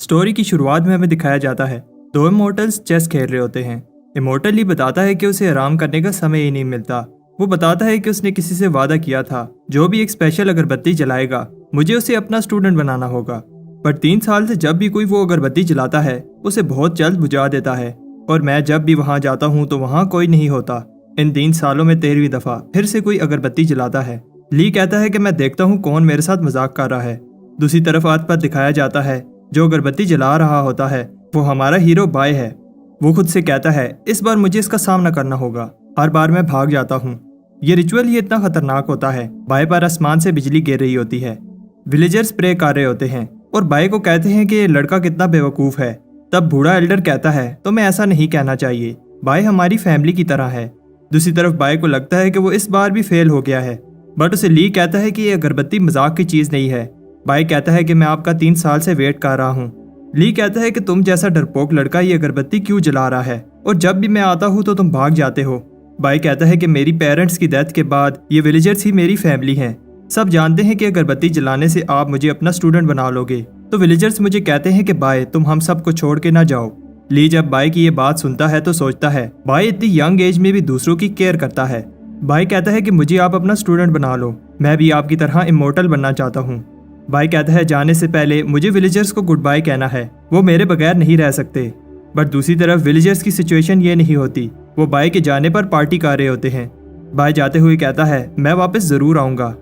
Story की शुरुआत में हमें दिखाया जाता है दो इमोर्टल्स चेस खेल रहे होते हैं। इमोर्टल ही बताता है कि उसे आराम करने का समय ही नहीं मिलता। वो बताता है कि उसने किसी से वादा किया था जो भी एक स्पेशल अगरबत्ती जलाएगा मुझे उसे अपना स्टूडेंट बनाना होगा। पर 3 साल से जब भी कोई वो अगरबत्ती जलाता है उसे बहुत जल्द बुझा देता है और मैं जब भी वहाँ जाता हूँ तो वहाँ कोई नहीं होता। इन 3 सालों में 13वीं दफा फिर से कोई अगरबत्ती जलाता है। ली कहता है कि मैं देखता हूँ कौन मेरे साथ मजाक कर रहा है। दूसरी तरफ आत पर दिखाया जाता है जो अगरबत्ती जला रहा होता है वो हमारा हीरो बाय है। वो खुद से कहता है इस बार मुझे इसका सामना करना होगा, हर बार मैं भाग जाता हूँ। ये रिचुअल ही इतना खतरनाक होता है। बाय पर आसमान से बिजली गिर रही होती है। विलेजर्स प्रे कर रहे होते हैं और बाय को कहते हैं कि ये लड़का कितना बेवकूफ़ है। तब बूढ़ा एल्डर कहता है तो मैं ऐसा नहीं कहना चाहिए, बाय हमारी फैमिली की तरह है। दूसरी तरफ बाय को लगता है कि वो इस बार भी फेल हो गया है, बट उसे ली कहता है कि ये अगरबत्ती मजाक की चीज़ नहीं है। बाय कहता है कि मैं आपका 3 साल से वेट कर रहा हूँ। ली कहता है कि तुम जैसा डरपोक लड़का ये अगरबत्ती क्यों जला रहा है और जब भी मैं आता हूँ तो तुम भाग जाते हो। बाय कहता है कि मेरी पेरेंट्स की डेथ के बाद ये विलेजर्स ही मेरी फैमिली हैं। सब जानते हैं कि अगरबत्ती जलाने से आप मुझे अपना स्टूडेंट बना लोगे। तो विलेजर्स मुझे कहते हैं कि बाय तुम हम सबको छोड़ के ना जाओ। ली जब बाय की ये बात सुनता है तो सोचता है बाय इतनी यंग एज में भी दूसरों की केयर करता है। बाय कहता है कि मुझे आप अपना स्टूडेंट बना लो, मैं भी आपकी तरह इमोर्टल बनना चाहता हूँ। बाय कहता है जाने से पहले मुझे विलेजर्स को गुड बाय कहना है, वो मेरे बगैर नहीं रह सकते। बट दूसरी तरफ विलेजर्स की सिचुएशन ये नहीं होती। वो बाय के जाने पर पार्टी कर रहे होते हैं। बाय जाते हुए कहता है मैं वापस जरूर आऊंगा।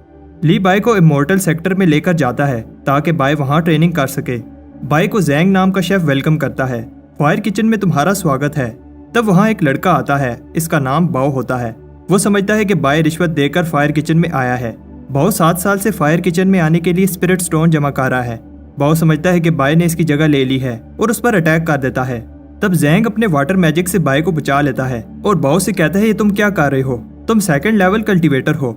ली बाय को इमोर्टल सेक्टर में लेकर जाता है ताकि बाय वहां ट्रेनिंग कर सके। बाय को जैंग नाम का शेफ वेलकम करता है। फायर किचन में तुम्हारा स्वागत है। तब वहां एक लड़का आता है, इसका नाम बाओ होता है। वो समझता है कि बाय रिश्वत देकर फायर किचन में आया है। बाओ 7 साल से फायर किचन में आने के लिए स्पिरिट स्टोन जमा कर रहा है। बाओ समझता है कि बाय ने इसकी जगह ले ली है और उस पर अटैक कर देता है। तब जैंग अपने वाटर मैजिक से बाय को बचा लेता है और बाओ से कहता है ये तुम क्या कर रहे हो, तुम 2nd लेवल कल्टीवेटर हो।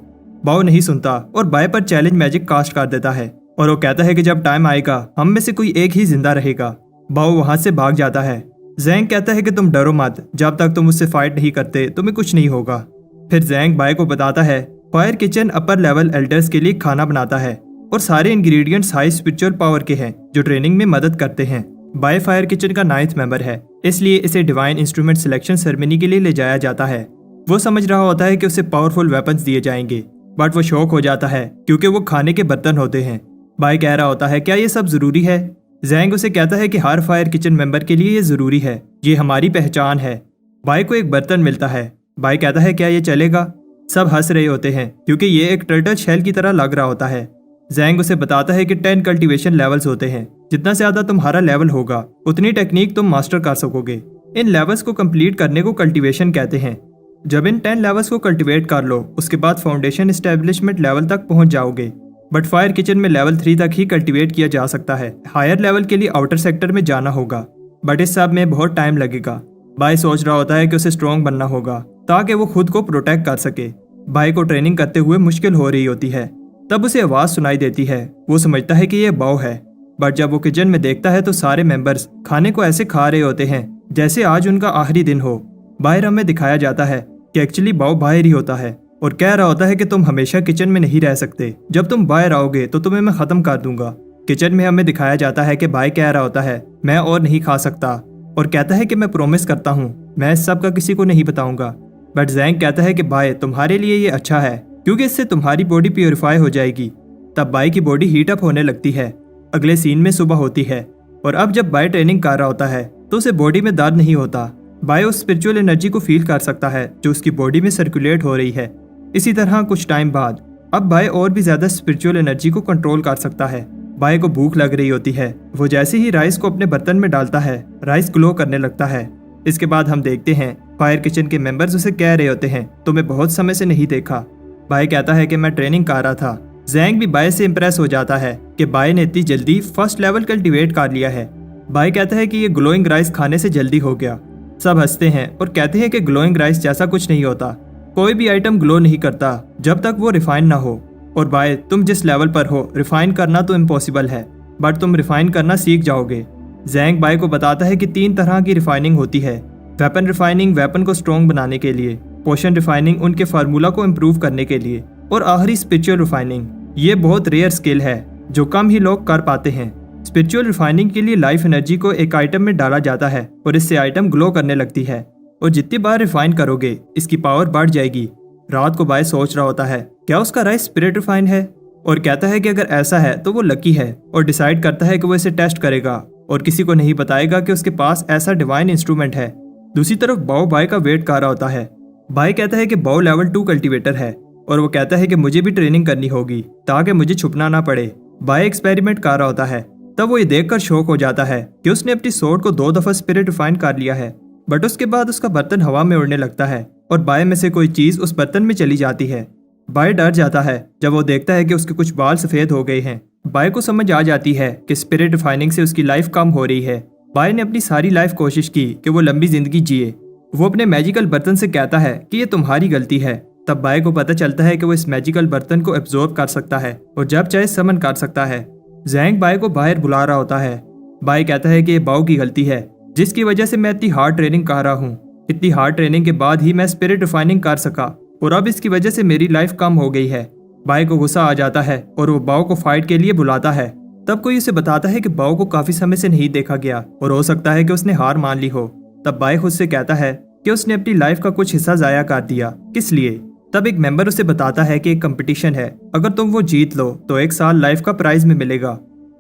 बाओ नहीं सुनता और बाय पर चैलेंज मैजिक कास्ट कर देता है और वो कहता है कि जब टाइम आएगा हम में से कोई एक ही जिंदा रहेगा। बाओ वहां से भाग जाता है। जैंग कहता है कि तुम डरो मत, जब तक तुम उससे फाइट नहीं करते तुम्हें कुछ नहीं होगा। फिर जैंग बाय को बताता है fire kitchen upper level elders के लिए खाना बनाता है और सारे इंग्रेडिएंट्स हाई स्पिरिचुअल पावर के हैं जो ट्रेनिंग में मदद करते हैं। बाय फायर किचन का 9th मेंबर है, इसलिए इसे डिवाइन इंस्ट्रूमेंट सिलेक्शन सेरेमनी के लिए ले जाया जाता है। वो समझ रहा होता है कि उसे पावरफुल वेपन्स दिए जाएंगे, बट वो शॉक हो जाता है क्योंकि वो खाने के बर्तन होते हैं। बाय कह रहा होता है क्या ये सब जरूरी है। जैंग उसे कहता है कि हर फायर किचन मेंबर के लिए ये जरूरी है, ये हमारी पहचान है। बाय को एक बर्तन मिलता है। बाय कहता है क्या ये चलेगा। सब हंस रहे होते हैं क्योंकि ये एक टर्टल शेल की तरह लग रहा होता है। जैंग उसे बताता है कि 10 कल्टीवेशन लेवल्स होते हैं, जितना ज्यादा तुम्हारा लेवल होगा उतनी टेक्निक तुम मास्टर कर सकोगे। इन लेवल्स को कंप्लीट करने को कल्टीवेशन कहते हैं। जब इन 10 लेवल्स को कल्टीवेट कर लो उसके बाद फाउंडेशन एस्टेब्लिशमेंट लेवल तक पहुंच जाओगे। बट फायर किचन में लेवल 3 तक ही कल्टीवेट किया जा सकता है। हायर लेवल के लिए आउटर सेक्टर में जाना होगा, बट इस सब में बहुत टाइम लगेगा। बाय सोच रहा होता है कि उसे स्ट्रॉन्ग बनना होगा ताकि वो खुद को प्रोटेक्ट कर सके। बाय को ट्रेनिंग करते हुए मुश्किल हो रही होती है। तब उसे आवाज सुनाई देती है। वो समझता है कि ये बाओ है, बट जब वो किचन में देखता है तो सारे मेंबर्स खाने को ऐसे खा रहे होते हैं जैसे आज उनका आखिरी दिन हो। बाहर में दिखाया जाता है कि एक्चुअली बाओ बाहर ही होता है और कह रहा होता है कि तुम हमेशा किचन में नहीं रह सकते, जब तुम बाहर आओगे तो तुम्हें मैं खत्म कर दूंगा। किचन में हमें दिखाया जाता है कि बाय कह रहा होता है मैं और नहीं खा सकता और कहता है कि मैं प्रॉमिस करता हूँ मैं इस सब का किसी को नहीं बताऊंगा। बट जैंग कहता है कि बाय तुम्हारे लिए ये अच्छा है क्योंकि इससे तुम्हारी बॉडी प्योरीफाई हो जाएगी। तब बाय की बॉडी हीट अप होने लगती है। अगले सीन में सुबह होती है और अब जब बाय ट्रेनिंग कर रहा होता है तो उसे बॉडी में दर्द नहीं होता। बाय उस स्पिरिचुअल एनर्जी को फील कर सकता है जो उसकी बॉडी में सर्कुलेट हो रही है। इसी तरह कुछ टाइम बाद अब बाय और भी ज्यादा स्पिरिचुअल एनर्जी को कंट्रोल कर सकता है। बाय को भूख लग रही होती है। वो जैसे ही राइस को अपने बर्तन में डालता है राइस ग्लो करने लगता है। इसके बाद हम देखते हैं फायर किचन के मेंबर्स उसे कह रहे होते हैं तुम्हें बहुत समय से नहीं देखा। बाय कहता है कि मैं ट्रेनिंग कर रहा था। जैंग भी बाय से इंप्रेस हो जाता है कि बाय ने इतनी जल्दी 1st लेवल कल्टीवेट कर लिया है। बाय कहता है कि ये ग्लोइंग राइस खाने से जल्दी हो गया। सब हंसते हैं और कहते हैं कि ग्लोइंग राइस जैसा कुछ नहीं होता, कोई भी आइटम ग्लो नहीं करता जब तक वो रिफाइन ना हो। और बाय तुम जिस लेवल पर हो रिफाइन करना तो इम्पॉसिबल है, बट तुम रिफाइन करना सीख जाओगे। जैंग बाय को बताता है कि 3 तरह की रिफाइनिंग होती है। वेपन रिफाइनिंग वेपन को स्ट्रॉन्ग बनाने के लिए, पोशन रिफाइनिंग उनके फार्मूला को इम्प्रूव करने के लिए और आखिरी स्पिरिचुअल रिफाइनिंग। ये बहुत रेयर स्किल है जो कम ही लोग कर पाते हैं। स्पिरिचुअल रिफाइनिंग के लिए लाइफ एनर्जी को एक आइटम में डाला जाता है और इससे आइटम ग्लो करने लगती है और जितनी बार रिफाइन करोगे इसकी पावर बढ़ जाएगी। रात को बाय सोच रहा होता है क्या उसका राइस स्पिरिट रिफाइन है और कहता है कि अगर ऐसा है तो वो लकी है और डिसाइड करता है कि वो इसे टेस्ट करेगा और किसी को नहीं बताएगा कि उसके पास ऐसा डिवाइन इंस्ट्रूमेंट है। दूसरी तरफ बाओ बाय का वेट कर रहा होता है। बाय कहता है कि बाओ लेवल 2 कल्टीवेटर है और वो कहता है कि मुझे भी ट्रेनिंग करनी होगी ताकि मुझे छुपना ना पड़े। बाय एक्सपेरिमेंट कर रहा होता है तब वो ये देखकर शौक हो जाता है कि उसने अपनी सोर्ड को 2 दफा स्पिरिट रिफाइन कर लिया है, बट उसके बाद उसका बर्तन हवा में उड़ने लगता है और बाय में से कोई चीज उस बर्तन में चली जाती है। बाय डर जाता है जब वो देखता है कि उसके कुछ बाल सफेद हो गए हैं। बाय को समझ आ जाती है कि स्पिरिट रिफाइनिंग से उसकी लाइफ कम हो रही है। बाय ने अपनी सारी लाइफ कोशिश की कि वो लंबी जिंदगी जिए। वो अपने मैजिकल बर्तन से कहता है कि ये तुम्हारी गलती है। तब बाय को पता चलता है कि वो इस मैजिकल बर्तन को एब्जॉर्ब कर सकता है और जब चाहे समन कर सकता है। जैंग बाय को बाहर बुला रहा होता है। बाय कहता है कि ये बाओ की गलती है जिसकी वजह से मैं इतनी हार्ड ट्रेनिंग कर रहा हूँ। इतनी हार्ड ट्रेनिंग के बाद ही मैं स्पिरिट रिफाइनिंग कर सका और अब इसकी वजह से मेरी लाइफ कम हो गई है। बाय को गुस्सा आ जाता है और वो बाओ को फाइट के लिए बुलाता है। तब कोई उसे बताता है कि बाओ को काफी समय से नहीं देखा गया और हो सकता है कि उसने हार मान ली हो। तब बाय खुद से कहता है कि उसने अपनी लाइफ का कुछ हिस्सा जाया कर दिया, किस लिए। तब एक मेंबर उसे बताता है कि एक कंपटीशन है, अगर तुम वो जीत लो तो 1 साल लाइफ का प्राइज में मिलेगा।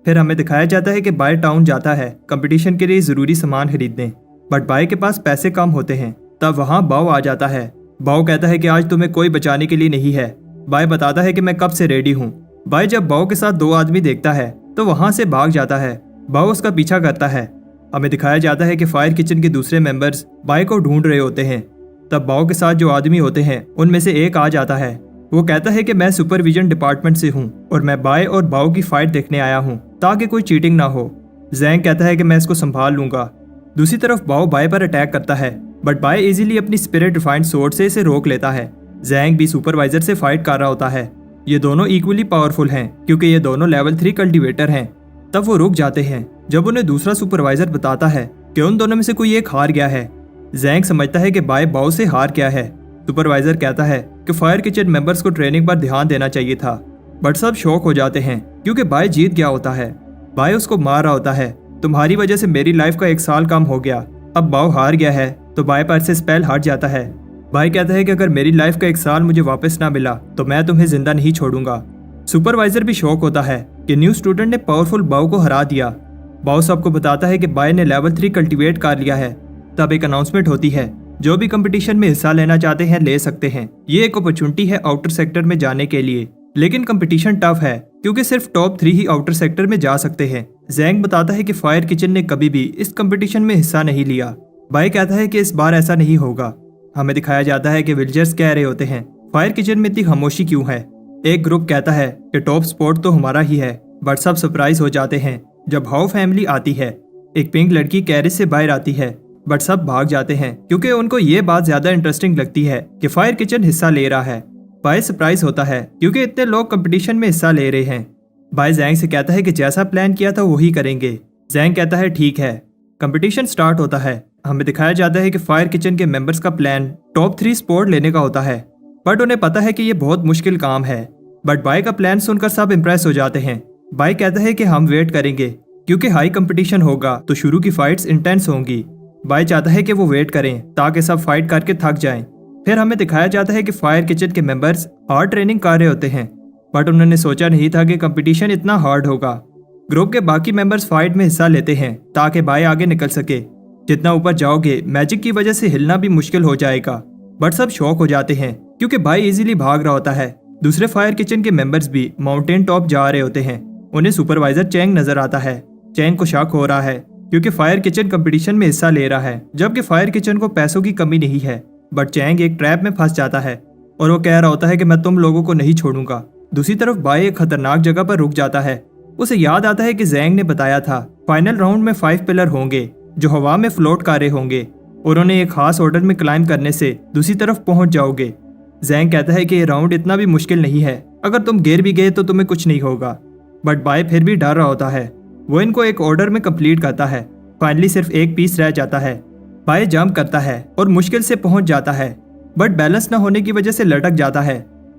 फिर हमें दिखाया जाता है कि बाय टाउन जाता है कंपटीशन के लिए जरूरी सामान खरीदने, बट बाय के पास पैसे कम होते हैं। तब वहाँ बाओ आ जाता है। बाओ कहता है कि आज तुम्हें कोई बचाने के लिए नहीं है। बाय बताता है कि मैं कब से रेडी हूँ। बाय जब बाओ के साथ 2 आदमी देखता है तो वहाँ से भाग जाता है। बाओ उसका पीछा करता है। हमें दिखाया जाता है कि फायर किचन के दूसरे मेंबर्स बाय को ढूंढ रहे होते हैं। तब बाओ के साथ जो आदमी होते हैं उनमें से एक आ जाता है। वो कहता है कि मैं सुपरविजन डिपार्टमेंट से हूँ और मैं बाय और बाओ की फाइट देखने आया हूँ ताकि कोई चीटिंग ना हो। जैंग कहता है कि मैं इसको संभाल लूंगा। दूसरी तरफ बाओ बाय पर अटैक करता है, बट बाय इजीली अपनी स्पिरिट रिफाइंड सोर्ड से इसे रोक लेता है। जैंग भी सुपरवाइजर से फाइट कर रहा होता है। ये दोनों इक्वली पावरफुल हैं क्योंकि ये दोनों लेवल 3 कल्टीवेटर हैं। तब वो रुक जाते हैं जब उन्हें दूसरा सुपरवाइजर बताता है कि उन दोनों में से कोई एक हार गया है। जैंग समझता है कि बाय बाओ से हार गया है। सुपरवाइजर कहता है कि फायर किचन मेंबर्स को ट्रेनिंग पर ध्यान देना चाहिए था, बट सब शॉक हो जाते हैं क्योंकि बाय जीत गया होता है। बाय उसको मार रहा होता है, तुम्हारी वजह से मेरी लाइफ का 1 साल कम हो गया। अब बाओ हार गया है तो बाय पर से स्पेल हट जाता है। बाय कहता है कि अगर मेरी लाइफ का 1 साल मुझे वापस ना मिला तो मैं तुम्हें जिंदा नहीं छोड़ूंगा। सुपरवाइजर भी शॉक होता है कि न्यू स्टूडेंट ने पावरफुल बाओ को हरा दिया। बाओ सबको बताता है कि बाय ने लेवल 3 कल्टीवेट कर लिया है। तब एक अनाउंसमेंट होती है, जो भी कंपटीशन में हिस्सा लेना चाहते हैं ले सकते हैं। ये एक अपॉर्चुनिटी है आउटर सेक्टर में जाने के लिए, लेकिन कंपटीशन टफ है क्योंकि सिर्फ टॉप 3 ही आउटर सेक्टर में जा सकते हैं। जैंग बताता है कि फायर किचन ने कभी भी इस कंपटीशन में हिस्सा नहीं लिया। बाय कहता है कि इस बार ऐसा नहीं होगा। हमें दिखाया जाता है कि विलेजर्स कह रहे होते हैं फायर किचन में इतनी खामोशी क्यों है। एक ग्रुप कहता है कि टॉप स्पॉट तो हमारा ही है, बट सब सरप्राइज हो जाते हैं जब हाउ फैमिली आती है। एक पिंक लड़की कैरेज से बाहर आती है, बट सब भाग जाते हैं क्योंकि उनको ये बात ज्यादा इंटरेस्टिंग लगती है कि फायर किचन हिस्सा ले रहा है। बाय सरप्राइज होता है क्योंकि इतने लोग कंपटीशन में हिस्सा ले रहे हैं। बाय जैंग से कहता है कि जैसा प्लान किया था वही करेंगे। जैंग कहता है ठीक है। कंपटीशन स्टार्ट होता है। हमें दिखाया जाता है कि फायर किचन के मेंबर्स का प्लान टॉप 3 स्पॉट लेने का होता है, बट उन्हें पता है कि ये बहुत मुश्किल काम है। बट बाय का प्लान सुनकर सब इम्प्रेस हो जाते हैं। बाय कहता है कि हम वेट करेंगे क्योंकि हाई कंपटीशन होगा तो शुरू की फाइट्स इंटेंस होंगी। बाय चाहता है कि वो वेट करें ताकि सब फाइट करके थक जाएं। फिर हमें दिखाया जाता है कि फायर किचन के मेंबर्स हार्ड ट्रेनिंग कर रहे होते हैं, बट उन्होंने सोचा नहीं था कि कंपटीशन इतना हार्ड होगा। ग्रुप के बाकी मेंबर्स फाइट में हिस्सा लेते हैं ताकि बाय आगे निकल सके। जितना ऊपर जाओगे मैजिक की वजह से हिलना भी मुश्किल हो जाएगा, बट सब शॉक हो जाते हैं क्योंकि बाय इजीली भाग रहा होता है। दूसरे फायर किचन के मेंबर्स भी माउंटेन टॉप जा रहे होते हैं। उन्हें सुपरवाइजर चैंग नजर आता है। चैंग को शक हो रहा है क्योंकि फायर किचन कंपटीशन में हिस्सा ले रहा है, जबकि फायर किचन को पैसों की कमी नहीं है। बट चैंग एक ट्रैप में फंस जाता है और वो कह रहा होता है कि मैं तुम लोगों को नहीं छोड़ूंगा। दूसरी तरफ बाय एक खतरनाक जगह पर रुक जाता है। उसे याद आता है कि जैंग ने बताया था फाइनल राउंड में 5 पिलर होंगे जो हवा में फ्लोट कर रहे होंगे और उन्हें एक खास ऑर्डर में क्लाइंब करने से दूसरी तरफ पहुंच जाओगे। जैंग कहता है कि ये राउंड इतना भी मुश्किल नहीं है, अगर तुम गिर भी गए तो तुम्हें कुछ नहीं होगा। बट बाय फिर भी डर रहा होता है। वो इनको एक ऑर्डर में कंप्लीट करता है। फाइनली सिर्फ एक पीस रह जाता है। बाय जंप करता है और मुश्किल से पहुंच जाता है, बट बैलेंस न होने की वजह से लटक जाता है।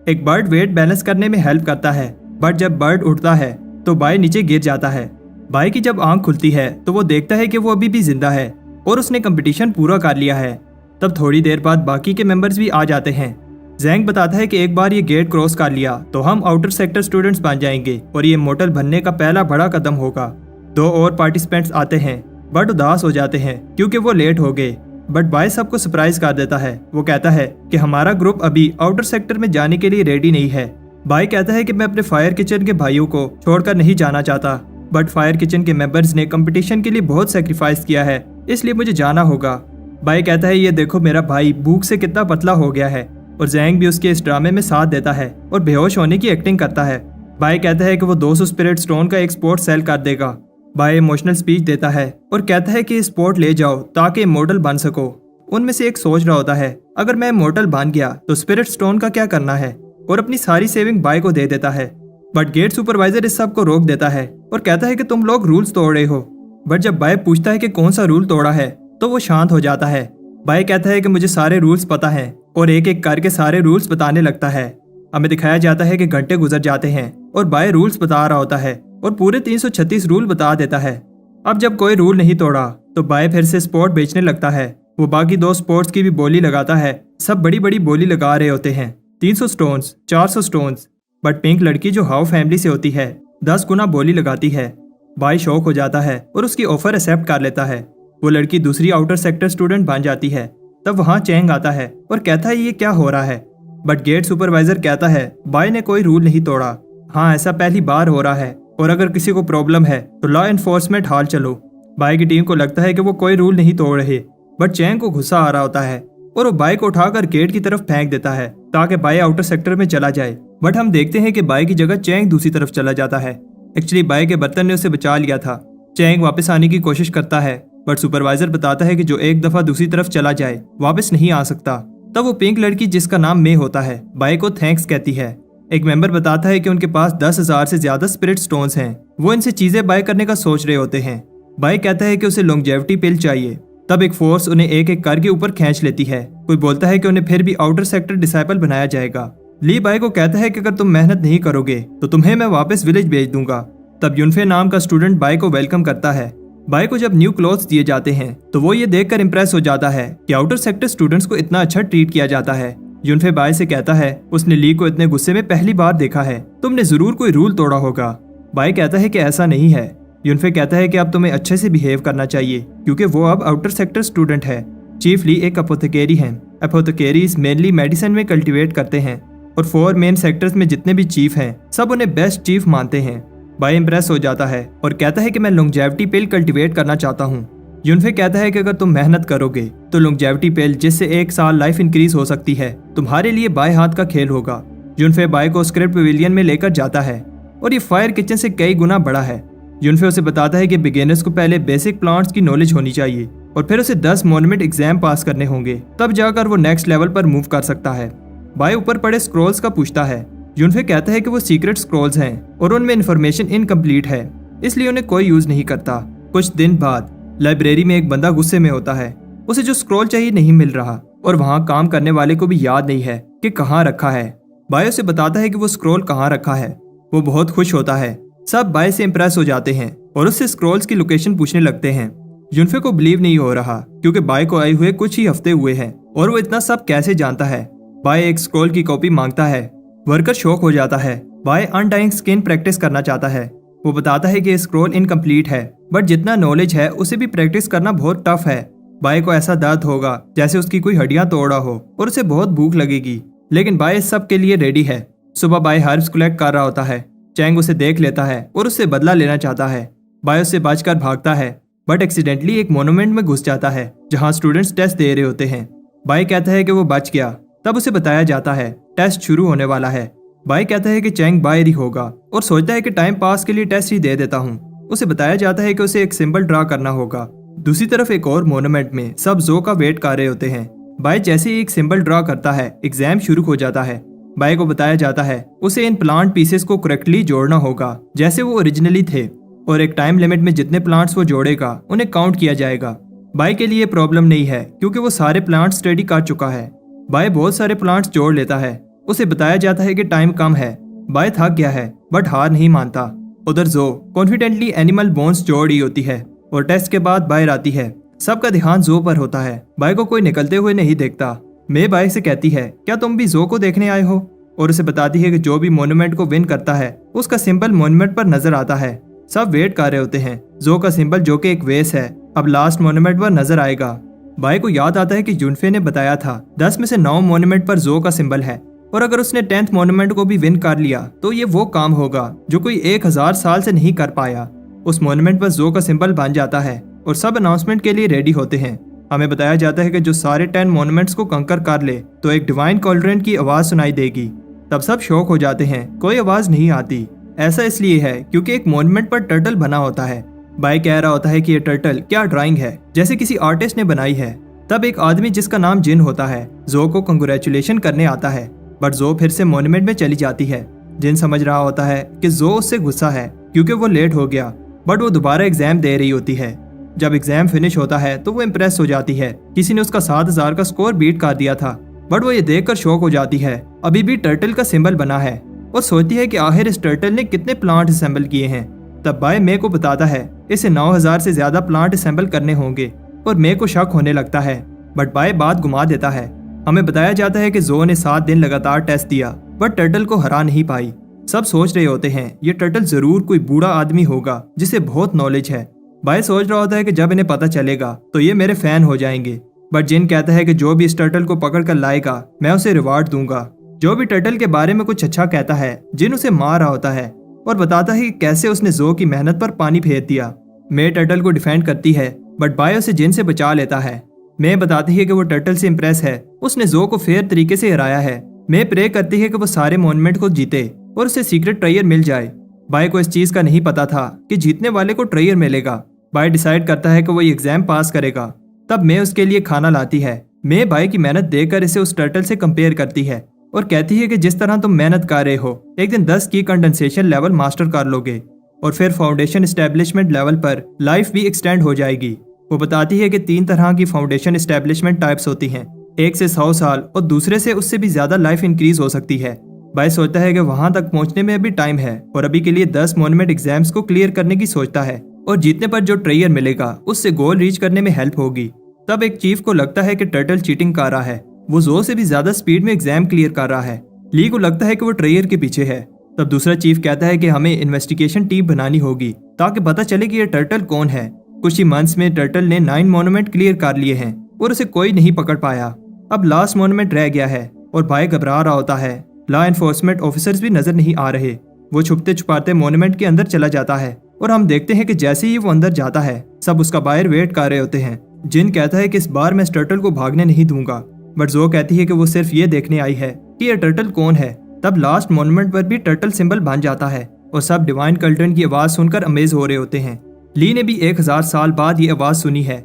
एक बर्ड वेट बैलेंस करने में हेल्प करता है, बट जब बर्ड उठता है तो बाय नीचे गिर जाता है। बाई की जब आंख खुलती है तो वो देखता है कि वो अभी भी जिंदा है और उसने कंपटीशन पूरा कर लिया है। तब थोड़ी देर बाद बाकी के मेंबर्स भी आ जाते हैं। जैंग बताता है कि एक बार ये गेट क्रॉस कर लिया तो हम आउटर सेक्टर स्टूडेंट्स बन जाएंगे और ये इमॉर्टल बनने का पहला बड़ा कदम होगा। 2 और पार्टिसिपेंट्स आते हैं बट उदास हो जाते हैं क्योंकि वो लेट हो गए। बट बाय सबको सरप्राइज कर देता है। वो कहता है कि हमारा ग्रुप अभी आउटर सेक्टर में जाने के लिए रेडी नहीं है। बाय कहता है कि मैं अपने फायर किचन के भाइयों को छोड़कर नहीं जाना चाहता, बट फायर किचन के मेंबर्स ने कंपटीशन के लिए बहुत सेक्रीफाइस किया है, इसलिए मुझे जाना होगा। बाय कहता है ये देखो मेरा भाई भूख से कितना पतला हो गया है, और जैंग भी उसके इस ड्रामे में साथ देता है और बेहोश होने की एक्टिंग करता है। बाय कहता है कि वो 200 स्पिरिट स्टोन का एक स्पोर्ट सेल कर देगा। बाय इमोशनल स्पीच देता है और कहता है कि स्पोर्ट ले जाओ ताकि इमॉर्टल बन सको। उनमें से एक सोच रहा होता है अगर मैं इमॉर्टल बन गया तो स्पिरिट स्टोन का क्या करना है, और अपनी सारी सेविंग बाय को दे देता है। बट गेट सुपरवाइजर इस सब को रोक देता है और कहता है कि तुम लोग रूल्स तोड़ रहे हो। बट जब बाय पूछता है कि कौन सा रूल तोड़ा है तो वो शांत हो जाता है। बाय कहता है कि मुझे सारे रूल्स पता है और एक एक करके सारे रूल्स बताने लगता है। हमें दिखाया जाता है कि घंटे गुजर जाते हैं और बाय रूल्स बता रहा होता है और पूरे 336 रूल बता देता है। अब जब कोई रूल नहीं तोड़ा तो बाय फिर से स्पोर्ट बेचने लगता है। वो बाकी 2 स्पोर्ट्स की भी बोली लगाता है। सब बड़ी बड़ी बोली लगा रहे होते हैं, 300 स्टोन्स, 400 स्टोन्स। बट पिंक लड़की जो हाउ फैमिली से होती है 10 गुना बोली लगाती है। बाय शौक हो जाता है और उसकी ऑफर एक्सेप्ट कर लेता है। वो लड़की दूसरी आउटर सेक्टर स्टूडेंट बन जाती है। तब वहाँ चैंग आता है और कहता है ये क्या हो रहा है। बट गेट सुपरवाइजर कहता है बाय ने कोई रूल नहीं तोड़ा। हाँ, ऐसा पहली बार हो रहा है और अगर किसी को प्रॉब्लम है तो लॉ एनफोर्समेंट हाल चलो। बाय की टीम को लगता है कि वो कोई रूल नहीं तोड़ रहे, बट चैंग को गुस्सा आ रहा होता है और वो बाय को उठाकर गेट की तरफ फेंक देता है ताकि बाय आउटर सेक्टर में चला जाए। बट हम देखते हैं कि बाय की जगह चैंग दूसरी तरफ चला जाता है। एक्चुअली बाय के बर्तन ने उसे बचा लिया था। चैंग वापस आने की कोशिश करता है बट सुपरवाइजर बताता है कि जो एक दफा दूसरी तरफ चला जाए वापस नहीं आ सकता। तब वो पिंक लड़की जिसका नाम मे होता है बाय को थैंक्स कहती है। एक मेंबर बताता है कि उनके पास 10,000 से ज्यादा स्पिरिट स्टोन्स हैं। वो इनसे चीजें बाय करने का सोच रहे होते हैं। बाय कहता है कि उसे लॉन्जेविटी पिल चाहिए। तब एक फोर्स उन्हें एक एक करके ऊपर खींच लेती है। कोई बोलता है कि उन्हें फिर भी आउटर सेक्टर डिसाइपल बनाया जाएगा। ली बाय को कहता है कि अगर तुम मेहनत नहीं करोगे तो तुम्हें मैं वापस विलेज भेज दूंगा। तब यूनफे नाम का स्टूडेंट बाय को वेलकम करता है। बाय को जब न्यू क्लोथ्स दिए जाते हैं तो वो ये देखकर इंप्रेस हो जाता है कि आउटर सेक्टर स्टूडेंट्स को इतना अच्छा ट्रीट किया जाता है। यूनफे बाय से कहता है उसने ली को इतने गुस्से में पहली बार देखा है, तुमने जरूर कोई रूल तोड़ा होगा। बाय कहता है कि ऐसा नहीं है। यूनफे कहता है कि अब तुम्हें अच्छे से बिहेव करना चाहिए क्योंकि वो अब आउटर सेक्टर स्टूडेंट है। चीफ ली एक अपोथेकेरी हैं। अपोथेकेरीज मेनली मेडिसिन में कल्टीवेट करते हैं और 4 मेन सेक्टर्स में जितने भी चीफ हैं सब उन्हें बेस्ट चीफ मानते हैं। बाय इंप्रेस हो जाता है और कहता है कि मैं लॉन्जेविटी पिल कल्टीवेट करना चाहता हूँ। यूनफे कहता है कि अगर तुम मेहनत करोगे तो लॉन्जेविटी पिल जिससे 1 साल लाइफ इंक्रीज हो सकती है तुम्हारे लिए बाय हाथ का खेल होगा। यूनफे बाय को स्क्रिप्ट पवेलियन में लेकर जाता है और ये फायर किचन से कई गुना बड़ा है। यूनफे उसे बताता है कि बिगिनर्स को पहले बेसिक प्लांट्स की नॉलेज होनी चाहिए और फिर उसे 10 मॉन्यूमेंट एग्जाम पास करने होंगे, तब जाकर वो नेक्स्ट लेवल पर मूव कर सकता है। बाय ऊपर पड़े स्क्रॉल्स का पूछता है। यूनफे कहता है कि वो सीक्रेट स्क्रॉल्स हैं और उनमें इन्फॉर्मेशन इनकम्प्लीट है, इसलिए उन्हें कोई यूज नहीं करता। कुछ दिन बाद लाइब्रेरी में एक बंदा गुस्से में होता है। उसे जो स्क्रॉल चाहिए नहीं मिल रहा और वहाँ काम करने वाले को भी याद नहीं है कि कहाँ रखा है। बाय उसे बताता है कि वो स्क्रॉल कहाँ रखा है। वो बहुत खुश होता है। सब बाय से इंप्रेस हो जाते हैं और उससे स्क्रॉल्स की लोकेशन पूछने लगते हैं। यूनफे को बिलीव नहीं हो रहा क्योंकि बाय को आए हुए कुछ ही हफ्ते हुए हैं और वो इतना सब कैसे जानता है। बाय एक स्क्रॉल की कॉपी मांगता है। वर्कर शॉक हो जाता है। बाय अनडाइंग स्किन प्रैक्टिस करना चाहता है। वो बताता है कि स्क्रॉल इनकम्प्लीट है, बट जितना नॉलेज है उसे भी प्रैक्टिस करना बहुत टफ है। बाय को ऐसा दर्द होगा जैसे उसकी कोई हड्डियां तोड़ा हो और उसे बहुत भूख लगेगी, लेकिन बाय इस सब के लिए रेडी है। सुबह बाय हर्ब्स कलेक्ट कर रहा होता है। चैंग उसे देख लेता है और उससे बदला लेना चाहता है। बाय उससे बचकर भागता है बट एक्सीडेंटली एक मोन्यूमेंट में घुस जाता है जहां स्टूडेंट्स टेस्ट दे रहे होते हैं। बाय कहता है कि वो बच गया। तब उसे बताया जाता है टेस्ट शुरू होने वाला है। बाय कहता है कि चैंग बाहर ही होगा और सोचता है कि टाइम पास के लिए टेस्ट ही दे देता हूँ। उसे बताया जाता है कि उसे एक सिंबल ड्रा करना होगा। दूसरी तरफ एक और मोन्यूमेंट में सब जो का वेट कर रहे होते हैं। बाय जैसे ही एक सिंबल ड्रा करता है एग्जाम शुरू हो जाता है। बाय को बताया जाता है उसे इन प्लांट पीसेस को करेक्टली जोड़ना होगा जैसे वो ओरिजिनली थे और एक टाइम लिमिट में जितने प्लांट्स वो जोड़ेगा उन्हें काउंट किया जाएगा। बाय के लिए प्रॉब्लम नहीं है क्योंकि वो सारे प्लांट्स स्टडी कर चुका है। बाय बहुत सारे प्लांट्स जोड़ लेता है। उसे बताया जाता है कि टाइम कम है। बाय थक गया है बट हार नहीं मानता उधर जो कॉन्फिडेंटली एनिमल बोन्स जोड़ रही होती है और टेस्ट के बाद बाहर आती है। सबका ध्यान जो पर होता है। बाय को कोई निकलते हुए नहीं देखता। मैं बाय से कहती है, क्या तुम भी जो को देखने आए हो? और उसे बताती है कि जो भी मोन्यूमेंट को विन करता है उसका सिंबल मोन्यूमेंट पर नजर आता है। सब वेट कर रहे होते हैं। जो का सिंबल जो कि एक वेस है अब लास्ट मोन्यूमेंट पर नजर आएगा। बाय को याद आता है कि जुनफे ने बताया था 10 में से 9 मोन्यूमेंट पर जो का सिंबल है और अगर उसने 10th मोन्यूमेंट को भी विन कर लिया तो ये वो काम होगा जो कोई 1000 साल से नहीं कर पाया। उस मोन्यूमेंट पर जो का सिंबल बन जाता है और सब अनाउंसमेंट के लिए रेडी होते हैं। हमें बताया जाता है कि जो सारे 10 मोन्यूमेंट्स को कंकर कर ले तो एक डिवाइन कॉलरेंट की आवाज सुनाई देगी। तब सब शॉक हो जाते हैं, कोई आवाज नहीं आती। ऐसा इसलिए है क्योंकि एक मोन्यूमेंट पर टर्टल बना होता है। बाय कह रहा होता है कि ये टर्टल क्या ड्राइंग है, जैसे किसी आर्टिस्ट ने बनाई है। तब एक आदमी जिसका नाम जिन होता है जो को कंग्रेचुलेशन करने आता है, बट जो फिर से मोन्यूमेंट में चली जाती है। जिन समझ रहा होता है कि जो उससे गुस्सा है क्योंकि वो लेट हो गया, बट वो दोबारा एग्जाम दे रही होती है। जब एग्जाम फिनिश होता है तो वो इम्प्रेस हो जाती है। किसी ने उसका 7000 का स्कोर बीट कर दिया था, बट वो ये देखकर शॉक हो जाती है अभी भी टर्टल का सिंबल बना है और सोचती है कि आखिर इस टर्टल ने कितने प्लांट असेंबल किए हैं। तब बाय मे को बताता है इसे 9000 से ज्यादा प्लांट असेंबल करने होंगे और मे को शक होने लगता है, बट बाय बात घुमा देता है। हमें बताया जाता है कि जो ने 7 दिन लगातार टेस्ट दिया बट टर्टल को हरा नहीं पाई। सब सोच रहे होते हैं ये टर्टल जरूर कोई बूढ़ा आदमी होगा जिसे बहुत नॉलेज है। बाय सोच रहा होता है कि जब इन्हें पता चलेगा तो ये मेरे फैन हो जाएंगे, बट जिन कहता है कि जो भी इस टर्टल को पकड़ कर लाएगा मैं उसे रिवार्ड दूंगा। जो भी टर्टल के बारे में कुछ अच्छा कहता है, जिन उसे मार रहा होता है और बताता है कि कैसे उसने जो की मेहनत पर पानी फेर दिया। मे टर्टल को डिफेंड करती है बट बाय उसे जिन से बचा लेता है। मे बताती है कि वो टर्टल से इम्प्रेस है, उसने जो को फेयर तरीके से हराया है। मे प्रे करती है कि वो सारे मोन्यूमेंट को जीते और उसे सीक्रेट ट्रेयर मिल जाए। बाय को इस चीज का नहीं पता था कि जीतने वाले को ट्रेयर मिलेगा। बाय डिसाइड करता है कि वो एग्जाम पास करेगा। तब मे उसके लिए खाना लाती है। मे बाय की मेहनत देखकर इसे उस टर्टल से कंपेयर करती है और कहती है कि जिस तरह तुम मेहनत कर रहे हो एक दिन 10 की कंडेंसेशन लेवल मास्टर कर लोगे और फिर फाउंडेशन एस्टेब्लिशमेंट लेवल पर लाइफ भी एक्सटेंड हो जाएगी। वो बताती है कि 3 तरह की फाउंडेशन एस्टेब्लिशमेंट टाइप्स होती हैं, एक से 100 साल और दूसरे से उससे भी ज्यादा लाइफ इंक्रीज हो सकती है। बाय सोचता है कि वहां तक पहुंचने में अभी टाइम है और अभी के लिए 10 मोन्यूमेंट एग्जाम्स को क्लियर करने की सोचता है और जीतने पर जो ट्रेयर मिलेगा उससे गोल रीच करने में हेल्प होगी। तब एक चीफ को लगता है कि टर्टल चीटिंग कर रहा है, वो जो से भी ज्यादा स्पीड में एग्जाम क्लियर कर रहा है। ली को लगता है कि वो ट्रेयर के पीछे है। तब दूसरा चीफ कहता है कि हमें इन्वेस्टिगेशन टीम बनानी होगी ताकि पता चले कि ये टर्टल कौन है। कुछ ही मंथ्स में टर्टल ने 9 मोन्यूमेंट क्लियर कर लिए हैं और उसे कोई नहीं पकड़ पाया। अब लास्ट मोन्यूमेंट रह गया है और बाय घबरा रहा होता है। लॉ एनफोर्समेंट ऑफिसर्स भी नजर नहीं आ रहे। वो छुपते छुपाते मोन्यूमेंट के अंदर चला जाता है और हम देखते हैं कि जैसे ही वो अंदर जाता है सब उसका बाहर वेट कर रहे होते हैं। जिन कहता है कि इस बार मैं इस टर्टल को भागने नहीं दूंगा, बट जो कहती है कि वो सिर्फ ये देखने आई है कि ये टर्टल कौन है। तब लास्ट मोन्यूमेंट पर भी टर्टल सिंबल बन जाता है और सब डिवाइन कल्टन की आवाज सुनकर अमेज हो रहे होते हैं। ली ने भी 1000 साल बाद ये आवाज सुनी है।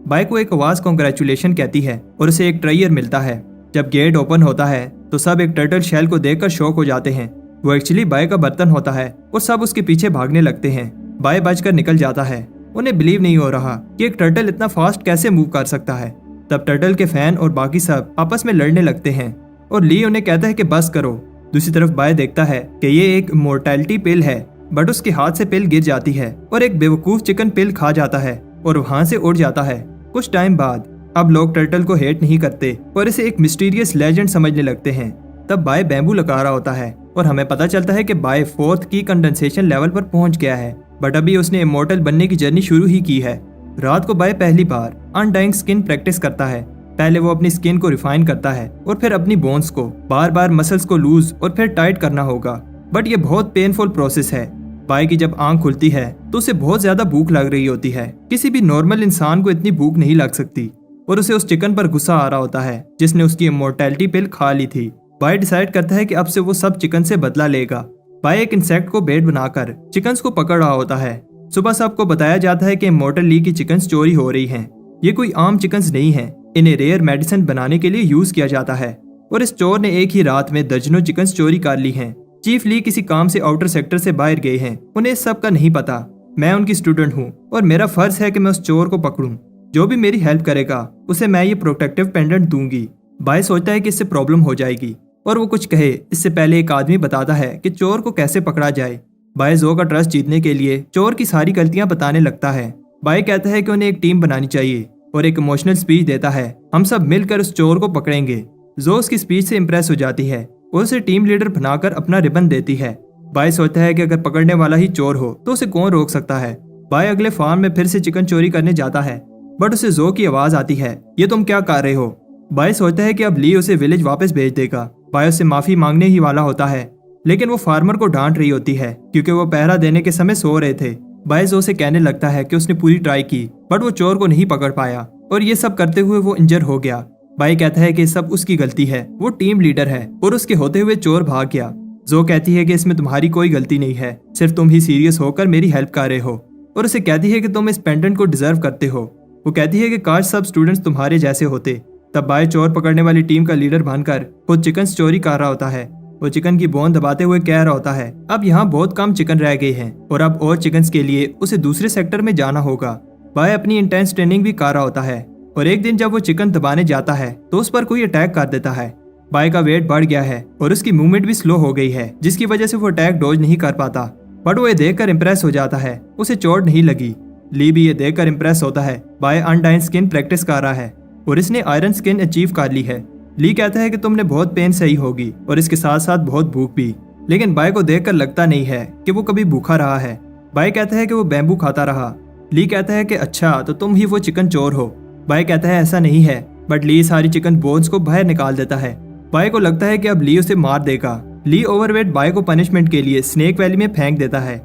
बाय को एक आवाज कांग्रेचुलेशन कहती है और उसे एक ट्रेयर मिलता है। जब गेट ओपन होता है तो सब एक टर्टल शेल को देखकर शॉक हो जाते हैं। वो एक्चुअली बाय का बर्तन होता है और सब उसके पीछे भागने लगते हैं। बाय बचकर निकल जाता है। उन्हें बिलीव नहीं हो रहा कि एक टर्टल इतना फास्ट कैसे मूव कर सकता है। तब टर्टल के फैन और बाकी सब आपस में लड़ने लगते हैं और ली उन्हें कहता है कि बस करो। दूसरी तरफ बाय देखता है कि ये एक मोर्टेलिटी पिल है, बट उसके हाथ से पिल गिर जाती है और एक बेवकूफ चिकन पिल खा जाता है और वहां से उड़ जाता है। कुछ टाइम बाद अब लोग टर्टल को हेट नहीं करते और इसे एक मिस्टीरियस लेजेंड समझने लगते हैं। तब बाय बैम्बू लगा रहा होता है और हमें पता चलता है कि बाय 4th की कंडेंसेशन लेवल पर पहुंच गया है, बट अभी उसने इमोर्टल बनने की जर्नी शुरू ही की है। रात को बाय पहली बार अनडाइंग स्किन प्रैक्टिस करता है। पहले वो अपनी स्किन को रिफाइन करता है और फिर अपनी बोन्स को बार बार मसल्स को लूज और फिर टाइट करना होगा, बट ये बहुत पेनफुल प्रोसेस है। बाय की जब आंख खुलती है तो उसे बहुत ज्यादा भूख लग रही होती है। किसी भी नॉर्मल इंसान को इतनी भूख नहीं लग सकती और उसे उस चिकन पर गुस्सा आ रहा होता है जिसने उसकी इमोर्टैलिटी पिल खा ली थी। बाय डिसाइड करता है कि अब से वो सब चिकन से बदला लेगा। बाय एक इंसेक्ट को बेट बनाकर चिकन्स को पकड़ रहा होता है। सुबह सबको बताया जाता है कि इमोर्टल ली की चिकन्स चोरी हो रही हैं। ये कोई आम चिकन्स नहीं है, इन्हें रेयर मेडिसिन बनाने के लिए यूज किया जाता है और इस चोर ने एक ही रात में दर्जनों चिकन्स चोरी कर ली हैं। चीफ ली किसी काम से आउटर सेक्टर से बाहर गए हैं, उन्हें इस सब का नहीं पता। मैं उनकी स्टूडेंट हूँ और मेरा फर्ज है कि मैं उस चोर को पकड़ूं। जो भी मेरी हेल्प करेगा उसे मैं ये प्रोटेक्टिव पेंडेंट दूंगी। बाय सोचता है कि इससे प्रॉब्लम हो जाएगी और वो कुछ कहे इससे पहले एक आदमी बताता है कि चोर को कैसे पकड़ा जाए। बाय जो का ट्रस्ट जीतने के लिए चोर की सारी गलतियां बताने लगता है। बाय कहता है कि उन्हें एक टीम बनानी चाहिए और एक इमोशनल स्पीच देता है, हम सब मिलकर उस चोर को पकड़ेंगे। जो उसकी स्पीच से इम्प्रेस हो जाती है और उसे टीम लीडर बनाकर अपना रिबन देती है। बाय सोचता है कि अगर पकड़ने वाला ही चोर हो तो उसे कौन रोक सकता है। बाय अगले फार्म में फिर से चिकन चोरी करने जाता है, बट उसे जो की आवाज आती है, ये तुम क्या कर रहे हो। बाय सोचता है कि अब ली उसे विलेज वापस भेज देगा। बाय उससे माफी मांगने ही वाला होता है, लेकिन वो फार्मर को डांट रही होती है क्योंकि वो पहरा देने के समय सो रहे थे। बाय जो से कहने लगता है कि उसने पूरी ट्राई की बट वो चोर को नहीं पकड़ पाया और ये सब करते हुए वो इंजर हो गया। बाय कहता है कि सब उसकी गलती है, वो टीम लीडर है और उसके होते हुए चोर भाग गया। जो कहती है कि इसमें तुम्हारी कोई गलती नहीं है, सिर्फ तुम ही सीरियस होकर मेरी हेल्प कर रहे हो, और उसे कहती है कि तुम इस पेंडेंट को डिजर्व करते हो। वो कहती है कि काश सब स्टूडेंट्स तुम्हारे जैसे होते। तब बाय चोर पकड़ने वाली टीम का लीडर बनकर खुद चिकन चोरी कर रहा होता है। वो चिकन की बोन दबाते हुए कह रहा होता है, अब यहाँ बहुत कम चिकन रह गए हैं और अब और चिकन के लिए उसे दूसरे सेक्टर में जाना होगा। बाय अपनी इंटेंस ट्रेनिंग भी कर रहा होता है और एक दिन जब वो चिकन दबाने जाता है तो उस पर कोई अटैक कर देता है। बाय का वेट बढ़ गया है और उसकी मूवमेंट भी स्लो हो गई है, जिसकी वजह से वो अटैक डॉज नहीं कर पाता। बट वो ये देखकर इम्प्रेस हो जाता है, उसे चोट नहीं लगी। ली भी ये देखकर इम्प्रेस होता है। बाय अनडाइन स्किन प्रैक्टिस कर रहा है और इसने आयरन स्किन अचीव कर ली है। ली कहता है कि तुमने बहुत पेन सही होगी और इसके साथ साथ बहुत भूख भी, लेकिन बाय को देखकर लगता नहीं है कि वो कभी भूखा रहा है। बाय कहता है कि वो बैम्बू खाता रहा। ली कहता है कि अच्छा तो तुम ही वो चिकन चोर हो। बाय कहता है ऐसा नहीं है, बट ली सारी चिकन बोन्स को बाहर निकाल देता है। बाय को लगता है कि अब ली उसे मार देगा। ली ओवरवेट बाय को पनिशमेंट के लिए स्नेक वैली में फेंक देता है।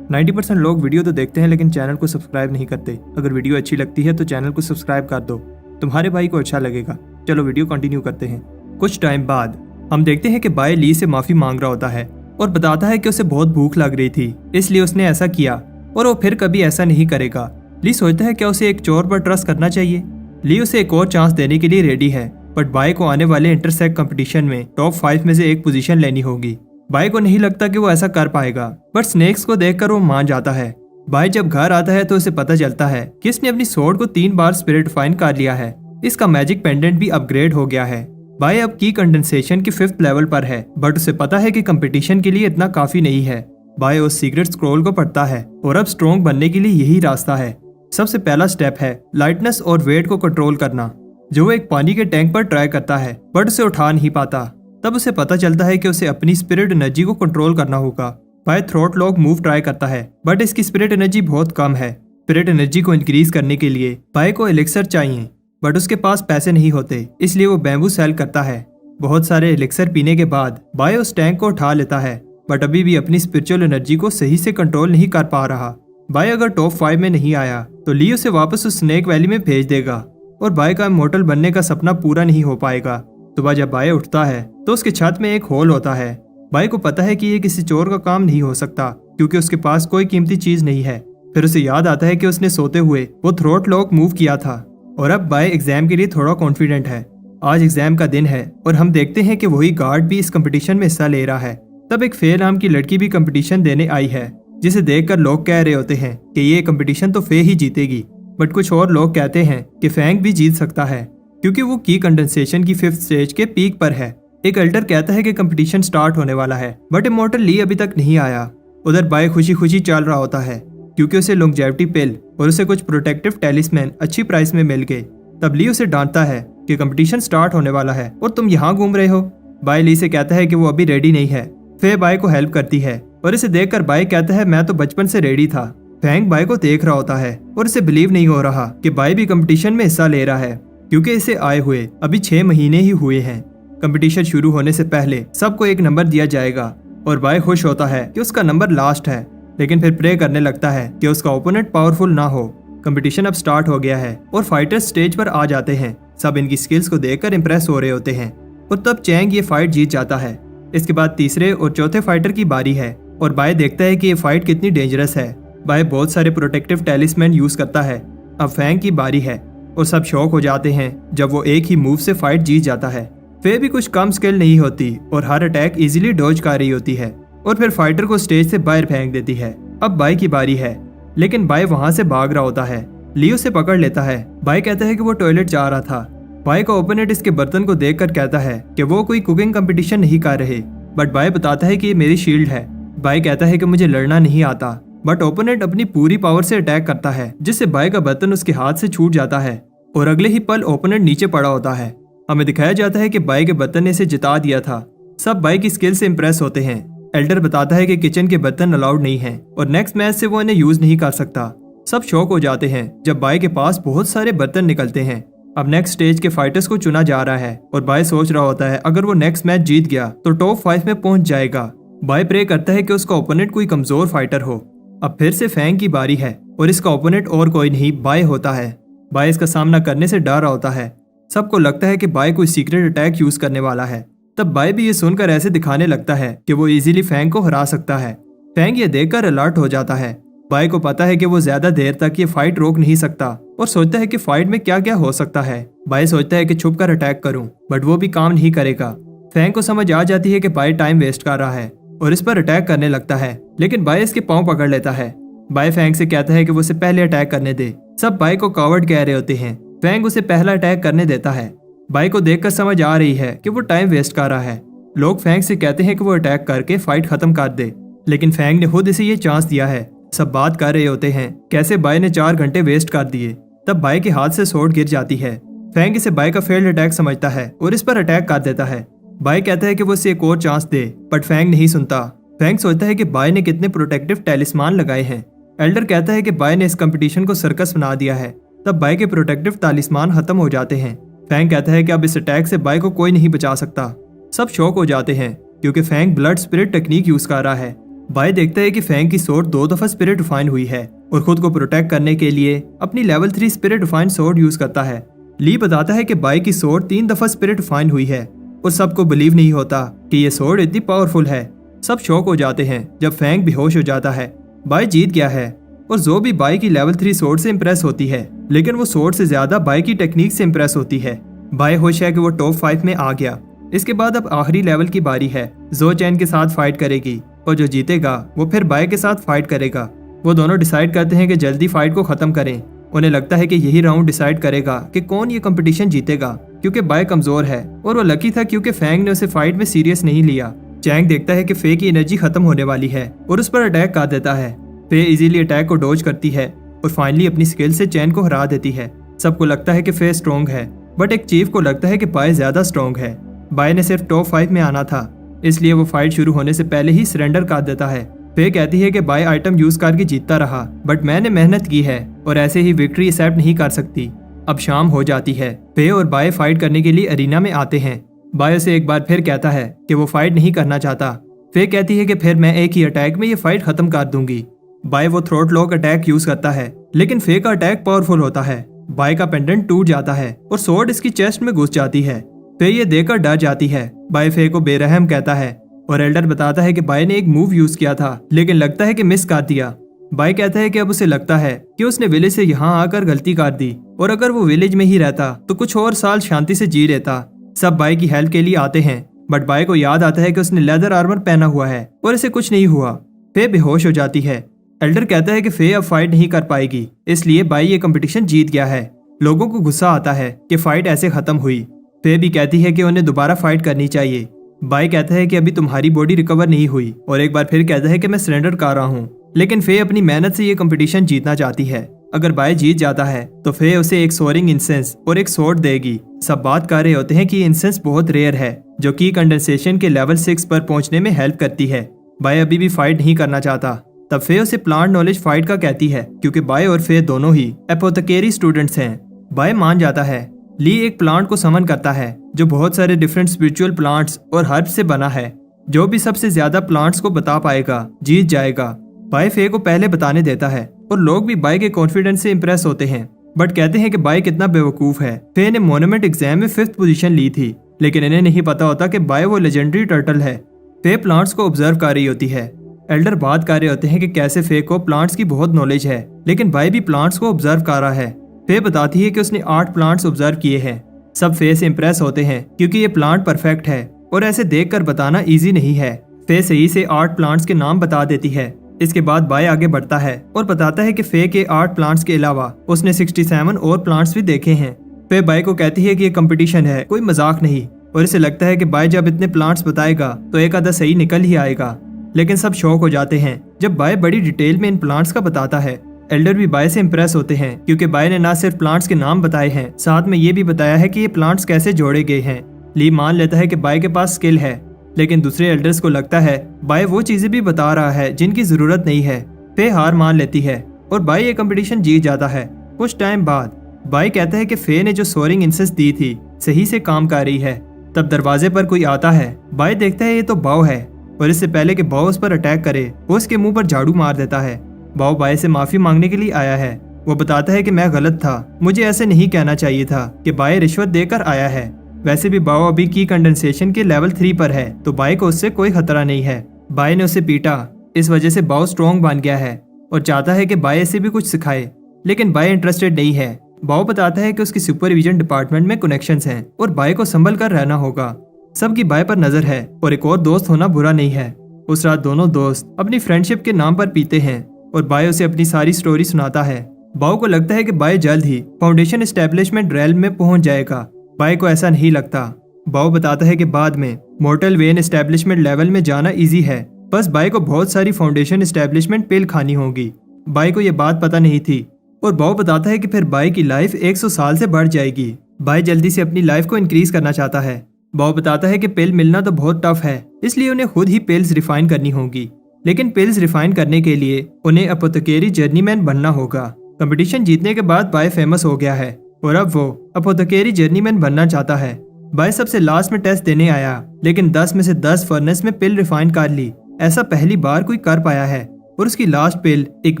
90% लोग वीडियो तो देखते हैं लेकिन चैनल को सब्सक्राइब नहीं करते। अगर वीडियो अच्छी लगती है तो चैनल को सब्सक्राइब कर दो, तुम्हारे भाई को अच्छा लगेगा। चलो वीडियो कंटिन्यू करते हैं। कुछ टाइम बाद हम देखते हैं कि बाय ली से माफी मांग रहा होता है और बताता है कि उसे बहुत भूख लग रही थी, इसलिए उसने ऐसा किया और वो फिर कभी ऐसा नहीं करेगा। ली सोचता है क्या उसे एक चोर पर ट्रस्ट करना चाहिए। ली उसे एक और चांस देने के लिए रेडी है, बट बाय को आने वाले इंटरसेक्ट कंपटीशन में टॉप 5 में से एक पोजीशन लेनी होगी। बाय को नहीं लगता कि वो ऐसा कर पाएगा, बट स्नेक्स को देखकर वो मान जाता है। बाय जब घर आता है तो उसे पता चलता है कि इसने अपनी स्वॉर्ड को 3 बार स्पिरिट फाइन कर लिया है। इसका मैजिक पेंडेंट भी अपग्रेड हो गया है। बाय अब की कंडेंसेशन के 5th लेवल पर है, बट उसे पता है कि कंपटीशन के लिए इतना काफी नहीं है। बाय उस सीक्रेट स्क्रॉल को पढ़ता है और अब स्ट्रॉन्ग बनने के लिए यही रास्ता है। सबसे पहला स्टेप है लाइटनेस और वेट को कंट्रोल करना, जो वो एक पानी के टैंक पर ट्राई करता है बट उसे उठा नहीं पाता। तब उसे पता चलता है कि उसे अपनी स्पिरिट एनर्जी को कंट्रोल करना होगा। By throat lock move try करता है, बट इसकी स्पिरिट एनर्जी बहुत कम है। स्पिरिट एनर्जी को इंक्रीज करने के लिए बाय को एलिक्सर चाहिए, बट उसके पास पैसे नहीं होते, इसलिए वो बैम्बू सेल करता है। बहुत सारे एलिक्सर पीने के बाद बाय उस टैंक को उठा लेता है, बट अभी भी अपनी स्पिरिचुअल एनर्जी को सही से कंट्रोल नहीं कर पा रहा। बाय अगर टॉप 5 में नहीं आया तो ली उसे वापस उस स्नेक वैली में भेज देगा और बाय का इमॉर्टल बनने का सपना पूरा नहीं हो पाएगा। सुबह जब बाय उठता है तो उसके छत में एक होल होता है। बाय को पता है कि ये किसी चोर का काम नहीं हो सकता क्योंकि उसके पास कोई कीमती चीज नहीं है। फिर उसे याद आता है कि उसने सोते हुए वो थ्रोट लॉक मूव किया था और अब बाय एग्जाम के लिए थोड़ा कॉन्फिडेंट है। आज एग्जाम का दिन है और हम देखते हैं कि वही गार्ड भी इस कंपटीशन में हिस्सा ले रहा है। तब एक फे नाम की लड़की भी कंपटीशन देने आई है, जिसे देखकर लोग कह रहे होते हैं कि ये कंपटीशन तो फे ही जीतेगी, बट कुछ और लोग कहते हैं कि फैंग भी जीत सकता है क्योंकि वो की कंडेंसेशन की 5th स्टेज के पीक पर है। एक एल्डर कहता है कि कंपटीशन स्टार्ट होने वाला है, बट इमॉर्टल ली अभी तक नहीं आया। उधर बाय खुशी खुशी चल रहा होता है क्योंकि उसे लॉन्जेविटी पिल और उसे कुछ प्रोटेक्टिव टेलिस्मैन अच्छी प्राइस में मिल गए। तब ली उसे डांटता है कि कंपटीशन स्टार्ट होने वाला है और तुम यहाँ घूम रहे हो। बाय ली से कहता है कि वो अभी रेडी नहीं है। फे बाय को हेल्प करती है और इसे देखकर बाय कहता है मैं तो बचपन से रेडी था। फैंग बाय को देख रहा होता है और इसे बिलीव नहीं हो रहा कि बाय भी कंपटीशन में हिस्सा ले रहा है क्योंकि इसे आए हुए अभी 6 महीने ही हुए हैं। कंपटीशन शुरू होने से पहले सबको एक नंबर दिया जाएगा और बाय खुश होता है कि उसका नंबर लास्ट है, लेकिन फिर प्रे करने लगता है कि उसका ओपोनेंट पावरफुल ना हो। कंपटीशन अब स्टार्ट हो गया है और फाइटर्स स्टेज पर आ जाते हैं। सब इनकी स्किल्स को देखकर इंप्रेस हो रहे होते हैं और तब चैंग ये फाइट जीत जाता है। इसके बाद तीसरे और चौथे फाइटर की बारी है और बाय देखता है कि ये फाइट कितनी डेंजरस है। बाय बहुत सारे प्रोटेक्टिव टेलिस्मैन यूज करता है। अब फैंग की बारी है और सब शॉक हो जाते हैं जब वो एक ही मूव से फाइट जीत जाता है। फे भी कुछ कम स्किल नहीं होती और हर अटैक इजीली डॉज कर रही होती है और फिर फाइटर को स्टेज से बाहर फेंक देती है। अब बाय की बारी है, लेकिन बाय वहां से भाग रहा होता है। लियो से पकड़ लेता है। बाय कहता है कि वो टॉयलेट जा रहा था। बाय का ओपोनेंट इसके बर्तन को देखकर कहता है कि वो कोई कुकिंग कंपटीशन नहीं कर रहे, बट बाय बताता है कि ये मेरी शील्ड है बाय कहता है कि मुझे लड़ना नहीं आता, बट ओपोनेंट अपनी पूरी पावर से अटैक करता है जिससे बाय का बर्तन उसके हाथ से छूट जाता है और अगले ही पल ओपोनेंट नीचे पड़ा होता है। हमें दिखाया जाता है कि बाय के बर्तन ने इसे जिता दिया था। सब बाय की स्किल से इम्प्रेस होते हैं। एल्डर बताता है कि किचन के बर्तन अलाउड नहीं है और नेक्स्ट मैच से वो इन्हें यूज नहीं कर सकता। सब शॉक हो जाते हैं जब बाय के पास बहुत सारे बर्तन निकलते हैं। अब नेक्स्ट स्टेज के फाइटर्स को चुना जा रहा है और बाय सोच रहा होता है अगर वो नेक्स्ट मैच जीत गया तो टॉप 5 में पहुंच जाएगा। बाय प्रे करता है कि उसका ओपोनेंट कोई कमजोर फाइटर हो। अब फिर से फैंग की बारी है और इसका ओपोनेंट और कोई नहीं बाय होता है। बाय इसका सामना करने से डर रहा होता है। सबको लगता है कि बाय कोई सीक्रेट अटैक यूज करने वाला है। तब बाय भी ये सुनकर ऐसे दिखाने लगता है कि वो इजीली फैंग को हरा सकता है। फैंग ये देखकर अलर्ट हो जाता है। बाय को पता है कि वो ज्यादा देर तक ये फाइट रोक नहीं सकता और सोचता है कि फाइट में क्या क्या हो सकता है। बाय सोचता है कि छुप कर अटैक करूं, बट वो भी काम नहीं करेगा। फैंग को समझ आ जाती है कि बाय टाइम वेस्ट कर रहा है और इस पर अटैक करने लगता है, लेकिन बाय इसके पांव पकड़ लेता है। बाय फैंग से कहता है कि वो उसे पहले अटैक करने दे। सब बाय को कावर्ड कह रहे होते हैं। फैंग उसे पहला अटैक करने देता है। बाय को देखकर समझ आ रही है कि वो टाइम वेस्ट कर रहा है। लोग फैंग से कहते हैं कि वो अटैक करके फाइट खत्म कर दे, लेकिन फैंग ने खुद इसे ये चांस दिया है। सब बात कर रहे होते हैं कैसे बाय ने 4 घंटे वेस्ट कर दिए। तब बाय के हाथ से स्वॉर्ड गिर जाती है। फैंग इसे बाय का फेल्ड अटैक समझता है और इस पर अटैक कर देता है। बाय कहता है कि वो इसे एक और चांस दे, बट फैंग नहीं सुनता। फैंग सोचता है कि बाय ने कितने प्रोटेक्टिव टैलिस्मान लगाए हैं। एल्डर कहता है कि बाय ने इस कंपटीशन को सर्कस बना दिया है। तब बाय के प्रोटेक्टिव टैलिस्मान खत्म हो जाते हैं। फैंग कहता है कि अब इस अटैक से बाय को कोई नहीं बचा सकता। सब शॉक हो जाते हैं क्योंकि Fang blood spirit technique use कर रहा है। बाय देखता है कि फैंग की स्वॉर्ड 2 दफा स्पिरिट रिफाइन हुई है और खुद को प्रोटेक्ट करने के लिए अपनी level 3 spirit refine sword use करता है। ली बताता है कि बाय की स्वॉर्ड 3 दफा स्पिरिट रिफाइन हुई है और सबको बिलीव नहीं होता कि ये स्वॉर्ड इतनी पावरफुल है। सब शॉक हो जाते हैं जब फैंग बेहोश हो जाता है। बाय जीत गया है और जो भी बाय की लेवल 3 स्वॉर्ड से इम्प्रेस होती है, लेकिन वो स्वॉर्ड से ज्यादा बाय की टेक्निक से इम्प्रेस होती है। बाय खुश है कि वो टॉप 5 में आ गया। इसके बाद अब आखिरी लेवल की बारी है। जो चैन के साथ फाइट करेगी और जो जीतेगा वो फिर बाय के साथ फाइट करेगा। वो दोनों डिसाइड करते हैं कि जल्दी फाइट को खत्म करें। उन्हें लगता है कि यही राउंड डिसाइड करेगा कि कौन ये कंपटीशन जीतेगा, क्योंकि बाय कमजोर है और वो लकी था क्योंकि फैंग ने उसे फाइट में सीरियस नहीं लिया। चैंग देखता है कि फे की एनर्जी खत्म होने वाली है और उस पर अटैक कर देता है। फे इजीली अटैक को डॉज करती है और फाइनली अपनी स्किल से चैन को हरा देती है। सबको लगता है कि फे स्ट्रॉन्ग है, बट एक चीफ को लगता है कि बाय ज्यादा स्ट्रॉन्ग है। बाय ने सिर्फ टॉप 5 में आना था, इसलिए वो फाइट शुरू होने से पहले ही सरेंडर कर देता है। फे कहती है कि बाय आइटम यूज करके जीतता रहा, बट मैंने मेहनत की है और ऐसे ही विक्ट्री एक्सेप्ट नहीं कर सकती। अब शाम हो जाती है। फे और बाय फाइट करने के लिए अरीना में आते हैं। बाय से एक बार फिर कहता है कि वो फाइट नहीं करना चाहता। फे कहती है कि फिर मैं एक ही अटैक में ये फाइट खत्म कर दूंगी। बाय वो थ्रोट लॉक अटैक यूज करता है, लेकिन फे का अटैक पावरफुल होता है। बाय का पेंडेंट टूट जाता है और स्वॉर्ड इसकी चेस्ट में घुस जाती है। फे ये देखकर डर जाती है। बाय फे को बेरहम कहता है और एल्डर बताता है कि बाय ने एक मूव यूज किया था, लेकिन लगता है कि मिस कर दिया। बाय कहता है कि अब उसे लगता है कि उसने विलेज से यहाँ आकर गलती कर दी और अगर वो विलेज में ही रहता तो कुछ और साल शांति से जी लेता। सब बाय की हेल्प के लिए आते हैं, बट बाय को याद आता है कि उसने लेदर आर्मर पहना हुआ है और इसे कुछ नहीं हुआ। फे बेहोश हो जाती है। एल्डर कहता है कि फे अब फाइट नहीं कर पाएगी, इसलिए बाय ये कंपटीशन जीत गया है। लोगों को गुस्सा आता है कि फाइट ऐसे खत्म हुई। फे भी कहती है कि उन्हें दोबारा फाइट करनी चाहिए। बाय कहता है कि अभी तुम्हारी बॉडी रिकवर नहीं हुई और एक बार फिर कहता है कि मैं सरेंडर कर रहा हूँ, लेकिन फे अपनी मेहनत से ये कंपटीशन जीतना चाहती है। अगर बाय जीत जाता है तो फे उसे एक सोरिंग इंसेंस और एक स्वॉर्ड देगी। सब बात कर रहे होते हैं कि इंसेंस बहुत रेयर है, जो कि कंडेंसेशन के लेवल 6 पर पहुंचने में हेल्प करती है। बाय अभी भी फाइट नहीं करना चाहता। तब फे उसे प्लांट नॉलेज फाइट का कहती है, क्योंकि बाय और फे दोनों ही एपोथेकेरी स्टूडेंट्स हैं। बाय मान जाता है। ली एक प्लांट को समन करता है जो बहुत सारे डिफरेंट स्पिरिचुअल प्लांट्स और हर्ब्स से बना है। जो भी सबसे ज्यादा प्लांट्स को बता पाएगा जीत जाएगा। बाय फे को पहले बताने देता है और लोग भी बाय के कॉन्फिडेंस से इंप्रेस होते हैं, बट कहते हैं कि बाय कितना बेवकूफ है। फे ने मोनूमेंट एग्जाम में 5th पोजीशन ली थी, लेकिन इन्हें नहीं पता होता कि बाय वो लेजेंडरी टर्टल है। फे प्लांट्स को ऑब्जर्व कर रही होती है। एल्डर बात कर रहे होते हैं कि कैसे फे को प्लांट्स की बहुत नॉलेज है, लेकिन बाय भी प्लांट्स को ऑब्जर्व कर रहा है। फे बताती है कि उसने 8 प्लांट्स ऑब्जर्व किए हैं। सब फे से इंप्रेस होते हैं क्योंकि ये प्लांट परफेक्ट है और ऐसे देखकर बताना इजी नहीं है। फे सही से 8 प्लांट्स के नाम बता देती है। इसके बाद बाय आगे बढ़ता है और बताता है कि फे के 8 प्लांट्स के अलावा उसने 67 और प्लांट्स भी देखे हैं। फे बाय को कहती है कि ये कंपटीशन है, कोई मजाक नहीं, और इसे लगता है कि बाय जब इतने प्लांट्स बताएगा तो एक आधा सही निकल ही आएगा। लेकिन सब शॉक हो जाते हैं जब बाय बड़ी डिटेल में इन प्लांट्स का बताता है। एल्डर भी बाय से इम्प्रेस होते हैं क्योंकि बाय ने ना सिर्फ प्लांट्स के नाम बताए हैं, साथ में ये भी बताया है कि ये प्लांट्स कैसे जोड़े गए हैं। ली मान लेता है कि बाय के पास स्किल है, लेकिन दूसरे एल्डर्स को लगता है बाय वो चीजें भी बता रहा है जिनकी जरूरत नहीं है। फे हार मान लेती है और बाय ये कंपटीशन जीत जाता है। कुछ टाइम बाद बाय कहता है कि फे ने जो सोरिंग इंसेस दी थी सही से काम कर रही है। तब दरवाजे पर कोई आता है। बाय देखता है ये तो बाव है और इससे पहले कि बाव उस पर अटैक करे वो उसके मुंह पर झाड़ू मार देता है। बाव बाय से माफी मांगने के लिए आया है। वो बताता है कि मैं गलत था, मुझे ऐसे नहीं कहना चाहिए था कि बाय रिश्वत देकर आया है। वैसे भी बाव अभी की कंडेंसेशन के लेवल 3 पर है तो बाय को उससे कोई खतरा नहीं है। बाय ने उसे पीटा, इस वजह से बाव स्ट्रॉन्ग बन गया है और चाहता है कि बाय इसे भी कुछ सिखाए, लेकिन बाय इंटरेस्टेड नहीं है। बाव बताता है कि उसकी सुपरविजन डिपार्टमेंट में कनेक्शंस हैं और बाय को संभल कर रहना होगा। सबकी बाय पर नजर है और एक और दोस्त होना बुरा नहीं है। उस रात दोनों दोस्त अपनी फ्रेंडशिप के नाम पर पीते हैं और बाय उसे अपनी सारी स्टोरी सुनाता है। बाव को लगता है कि बाय जल्द ही फाउंडेशन एस्टेब्लिशमेंट रेल में पहुंच जाएगा। बाय को ऐसा नहीं लगता। बाव बताता है कि बाद में मॉर्टल वेन एस्टेब्लिशमेंट लेवल में जाना इजी है, बस बाय को बहुत सारी फाउंडेशन एस्टेब्लिशमेंट पिल खानी होगी। बाय को यह बात पता नहीं थी और बाव बताता है कि फिर बाय की लाइफ 100 साल से बढ़ जाएगी। बाय जल्दी से अपनी लाइफ को इंक्रीज करना चाहता है। बाव बताता है कि पिल मिलना तो बहुत टफ है, इसलिए उन्हें खुद ही पिल्स रिफाइन करनी होगी, लेकिन पिल्स रिफाइन करने के लिए उन्हें अपोथेकेरी जर्नीमैन बनना होगा। कंपटीशन जीतने के बाद बाय फेमस हो गया है और अब वो अपोथेकेरी जर्नीमैन बनना चाहता है। बाय सबसे लास्ट में टेस्ट देने आया, लेकिन 10 में से 10 फर्नेस में पिल रिफाइन कर ली। ऐसा पहली बार कोई कर पाया है और उसकी लास्ट पिल एक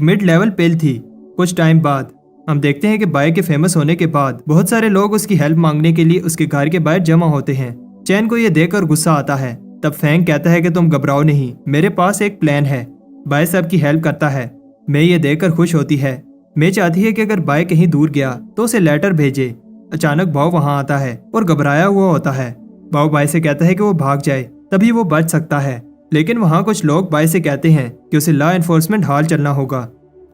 मिड लेवल पिल थी। कुछ टाइम बाद हम देखते हैं कि बाय के फेमस होने के बाद बहुत सारे लोग उसकी हेल्प मांगने के लिए उसके घर के बाहर जमा होते हैं। चैन को यह देखकर गुस्सा आता है। तब फैंग कहता है कि तुम घबराओ नहीं, मेरे पास एक प्लान है। बाय सबकी हेल्प करता है। मैं ये देखकर खुश होती है। मैं चाहती है कि अगर बाय कहीं दूर गया तो उसे लेटर भेजे। अचानक बाव वहां आता है और घबराया हुआ होता है। बाव बाय से कहता है कि वो भाग जाए, तभी वो बच सकता है, लेकिन वहां कुछ लोग बाय से कहते हैं कि उसे लॉ एनफोर्समेंट हॉल चलना होगा।